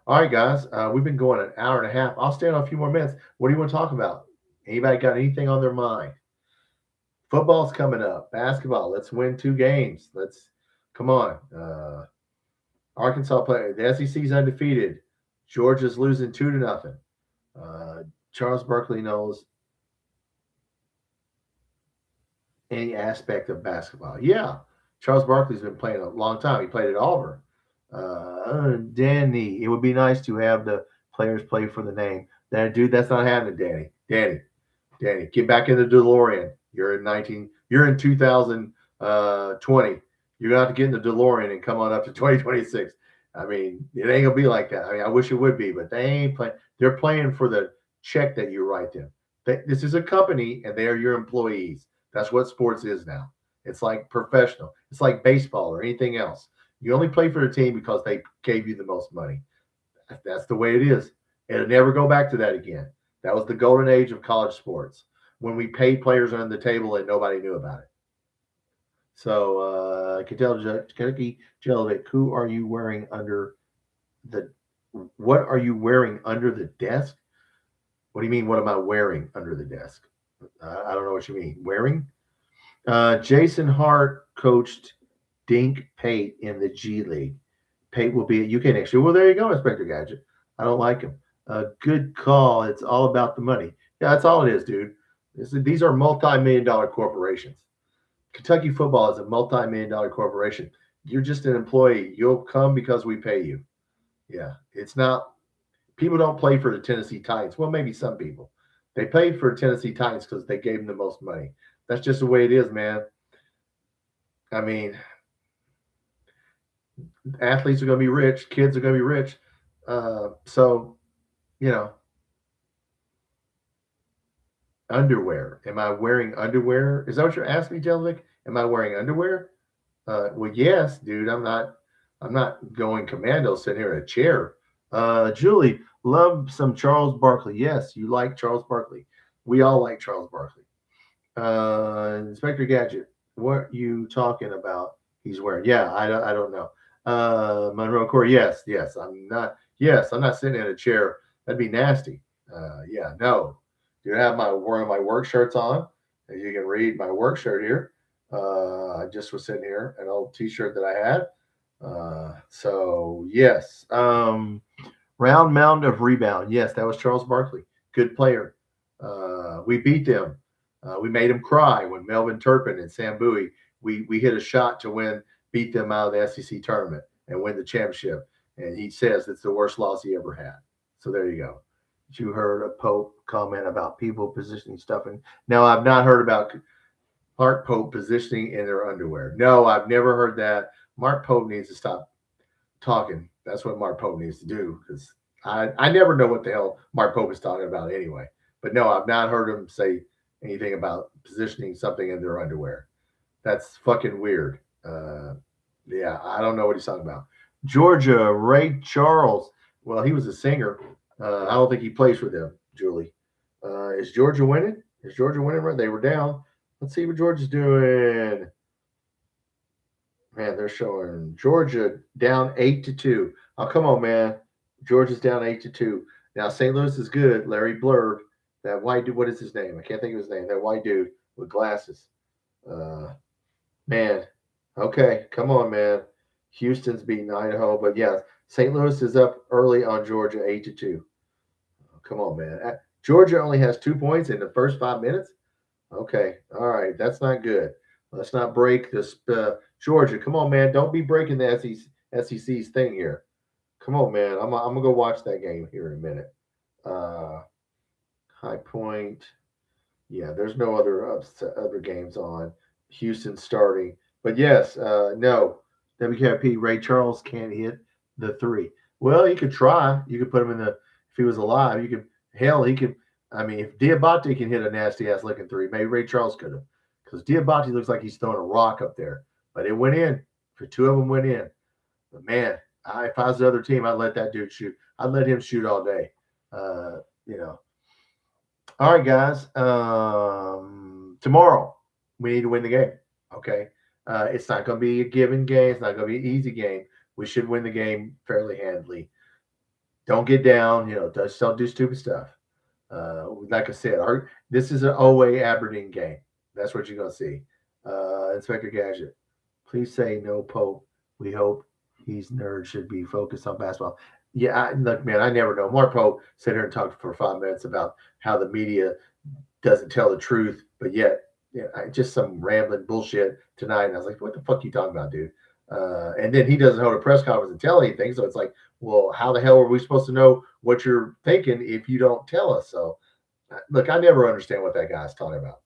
right, guys, we've been going an hour and a half. I'll stay on a few more minutes. What do you want to talk about? Anybody got anything on their mind? Football's coming up. Basketball. Let's win 2 games. Let's come on. Arkansas play. The SEC's undefeated. Georgia's losing 2-0. Charles Barkley knows any aspect of basketball. Yeah, Charles Barkley's been playing a long time. He played at Auburn. Danny, it would be nice to have the players play for the name. That's not happening, Danny, get back in the DeLorean. You're in 2020. You're gonna have to get in the DeLorean and come on up to 2026. I mean, it ain't gonna be like that. I mean, I wish it would be, but they ain't playing. They're playing for the check that you write them. This is a company, and they are your employees. That's what sports is now. It's like professional. It's like baseball or anything else. You only play for the team because they gave you the most money. That's the way it is. It'll never go back to that again. That was the golden age of college sports when we paid players under the table and nobody knew about it. So, Kentucky Jellic, who are you wearing under the? What are you wearing under the desk? What do you mean? What am I wearing under the desk? I don't know what you mean. Wearing? Jason Hart coached Dink Pate in the G League. Pate will be at UK next year. Well, there you go, Inspector Gadget. I don't like him. Good call. It's all about the money. Yeah, that's all it is, dude. These are multi-million-dollar corporations. Kentucky football is a multi-million-dollar corporation. You're just an employee. You'll come because we pay you. Yeah, it's not. People don't play for the Tennessee Titans. Well, maybe some people. They played for Tennessee Titans because they gave them the most money. That's just the way it is, man. I mean, athletes are going to be rich. Kids are going to be rich. So, you know, underwear. Am I wearing underwear? Is that what you're asking me, Jellic? Am I wearing underwear? Well, yes, dude. I'm not going commando sitting here in a chair. Julie, love some Charles Barkley. Yes, you like Charles Barkley. We all like Charles Barkley. Inspector Gadget, what are you talking about? He's wearing. Yeah, I don't know. Monroe Corey, yes. I'm not sitting in a chair. That'd be nasty. Yeah, no. Do I have one of my work shirts on? As you can read, my work shirt here. I just was sitting here, an old T-shirt that I had. So yes. Round mound of rebound. Yes, that was Charles Barkley. Good player. We beat them. We made them cry when Melvin Turpin and Sam Bowie. We hit a shot to beat them out of the SEC tournament and win the championship. And he says it's the worst loss he ever had. So there you go. You heard a Pope comment about people positioning stuff in. No, I've not heard about Mark Pope positioning in their underwear. No, I've never heard that. Mark Pope needs to stop talking. That's what Mark Pope needs to do, because I never know what the hell Mark Pope is talking about anyway. But no, I've not heard him say anything about positioning something in their underwear. That's fucking weird. Yeah, I don't know what he's talking about. Georgia, Ray Charles. Well, he was a singer. I don't think he plays for them, Julie. Is Georgia winning? Is Georgia winning? They were down. Let's see what Georgia's doing. Man, they're showing Georgia down 8-2. Oh, come on, man. Georgia's down 8-2. Now, St. Louis is good. Larry Blurred, that white dude. What is his name? I can't think of his name. That white dude with glasses. Man. Okay, come on, man. Houston's beating Idaho, but yeah, St. Louis is up early on Georgia, 8-2. Oh, come on, man. Georgia only has 2 points in the first 5 minutes. Okay, all right, that's not good. Let's not break this. Georgia, come on, man. Don't be breaking the SEC's thing here. Come on, man. I'm gonna go watch that game here in a minute. High Point. Yeah, there's no other games on. Houston starting, but yes, no. WKP Ray Charles can't hit the three. Well, he could try. You could put him in the. If he was alive, you could. Hell, he could. I mean, if Diabate can hit a nasty ass looking three, maybe Ray Charles could have. Because Diabate looks like he's throwing a rock up there, but it went in. For two of them went in. But man, if I was the other team, I'd let that dude shoot. I'd let him shoot all day. You know. All right, guys. Tomorrow we need to win the game. Okay. It's not going to be a given game. It's not going to be an easy game. We should win the game fairly handily. Don't get down. Just don't do stupid stuff. Like I said, this is an OA Aberdeen game. That's what you're going to see. Inspector Gadget, please say no Pope. We hope he's nerd should be focused on basketball. Yeah, look, man, I never know. Mark Pope sat here and talked for 5 minutes about how the media doesn't tell the truth, but yet just some rambling bullshit tonight. And I was like, what the fuck are you talking about, dude? And then he doesn't hold a press conference and tell anything. So it's like, well, how the hell are we supposed to know what you're thinking if you don't tell us? So, look, I never understand what that guy's talking about.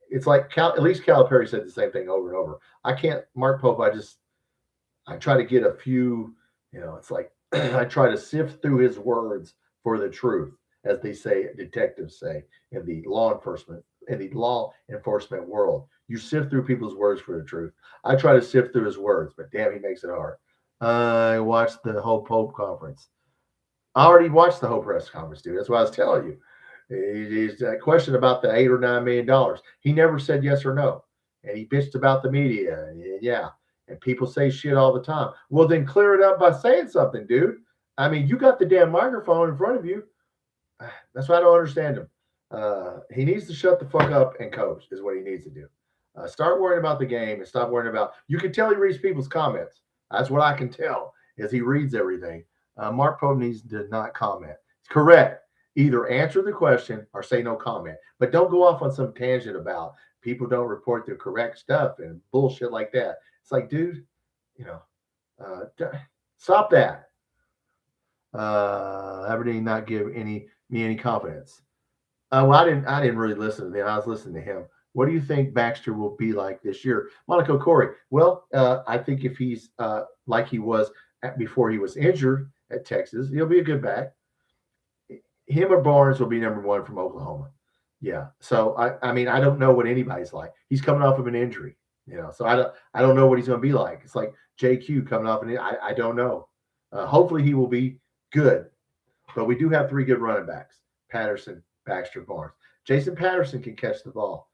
It's like at least Calipari said the same thing over and over. I can't, Mark Pope, I try to get a few, it's like I try to sift through his words for the truth, as they say, detectives say in the law enforcement the law enforcement world. You sift through people's words for the truth. I try to sift through his words, but damn, he makes it hard. I watched the whole Pope conference. I already watched the whole press conference, dude. That's what I was telling you. He's a question about the $8 or $9 million. He never said yes or no, and he bitched about the media. And yeah, and people say shit all the time. Well, then clear it up by saying something, dude. I mean, you got the damn microphone in front of you. That's why I don't understand him. He needs to shut the fuck up and coach is what he needs to do. Start worrying about the game and stop worrying about. You can tell he reads people's comments. That's what I can tell is he reads everything. Mark Pope needs to not comment. It's correct. Either answer the question or say no comment. But don't go off on some tangent about people don't report the correct stuff and bullshit like that. It's like, dude, stop that. Everything not give me any confidence. Well, I didn't really listen to him. I was listening to him. What do you think Baxter will be like this year? Monaco Corey. Well, I think if he's like he was before he was injured at Texas, he'll be a good back. Him or Barnes will be number one from Oklahoma. Yeah. So I mean, I don't know what anybody's like. He's coming off of an injury, so I don't know what he's going to be like. It's like JQ coming off I don't know. Hopefully he will be good. But we do have three good running backs: Patterson, Baxter, Barnes. Jason Patterson can catch the ball.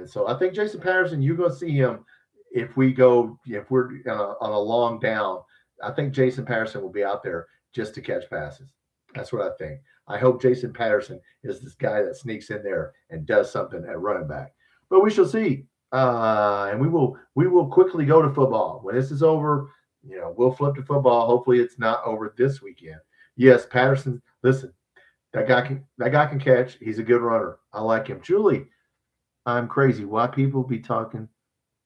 So I think Jason Patterson, you're going to see him if we're on a long down. I think Jason Patterson will be out there just to catch passes. That's what I think. I hope Jason Patterson is this guy that sneaks in there and does something at running back. But we shall see. And we will quickly go to football. When this is over, we'll flip to football. Hopefully it's not over this weekend. Yes, Patterson, listen, that guy can catch. He's a good runner. I like him. Julie, I'm crazy. Why people be talking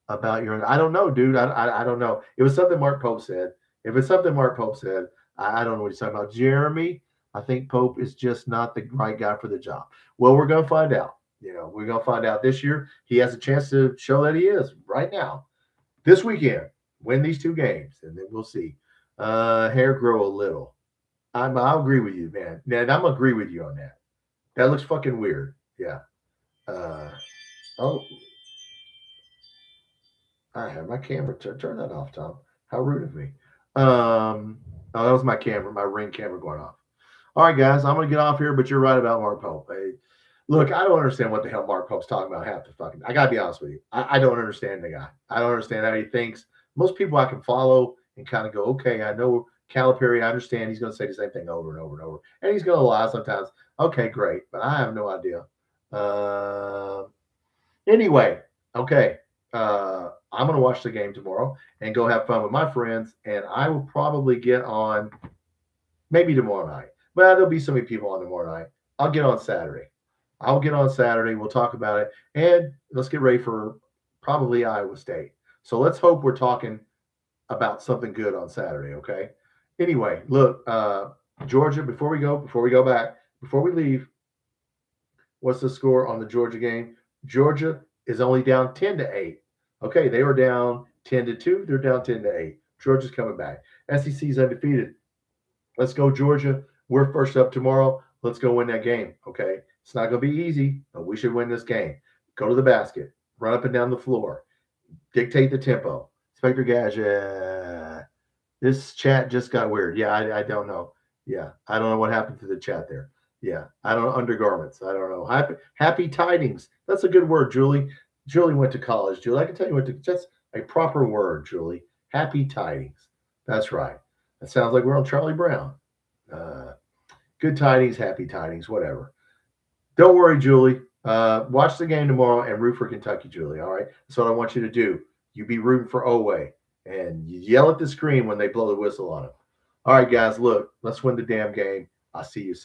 about your – I don't know, dude. I don't know. It was something Mark Pope said. If it's something Mark Pope said, I don't know what he's talking about. Jeremy, I think Pope is just not the right guy for the job. Well, we're going to find out. We're going to find out this year. He has a chance to show that he is right now. This weekend, win these two games, and then we'll see. Hair grow a little. I'll agree with you, man. I'm going to agree with you on that. That looks fucking weird. Yeah. I have my camera. Turn that off, Tom. How rude of me. That was my camera, my Ring camera going off. All right, guys, I'm going to get off here, but you're right about Mark Pope. Hey, look, I don't understand what the hell Mark Pope's talking about half the fucking. I got to be honest with you. I don't understand the guy. I don't understand how he thinks. Most people I can follow and kind of go, okay, I know Calipari. I understand he's going to say the same thing over and over and over. And he's going to lie sometimes. Okay, great. But I have no idea. Anyway, okay. I'm going to watch the game tomorrow and go have fun with my friends. And I will probably get on maybe tomorrow night. Well, there'll be so many people on tomorrow night. I'll get on Saturday. We'll talk about it. And let's get ready for probably Iowa State. So let's hope we're talking about something good on Saturday, okay? Anyway, look, Georgia, before we leave, what's the score on the Georgia game? Georgia is only down 10-8. Okay, they were down 10-2. They're down 10-8. Georgia's coming back. SEC's undefeated. Let's go, Georgia. We're first up tomorrow. Let's go win that game, okay? It's not going to be easy, but we should win this game. Go to the basket. Run up and down the floor. Dictate the tempo. Inspector Gadget. This chat just got weird. Yeah, I don't know. Yeah, I don't know what happened to the chat there. Yeah, I don't know. Undergarments. I don't know. Happy tidings. That's a good word, Julie. Julie went to college, Julie. I can tell you that's a proper word, Julie. Happy tidings. That's right. That sounds like we're on Charlie Brown. Good tidings, happy tidings, whatever. Don't worry, Julie. Watch the game tomorrow and root for Kentucky, Julie. All right? That's what I want you to do. You be rooting for Oweh. And you yell at the screen when they blow the whistle on him. All right, guys, look, let's win the damn game. I'll see you soon.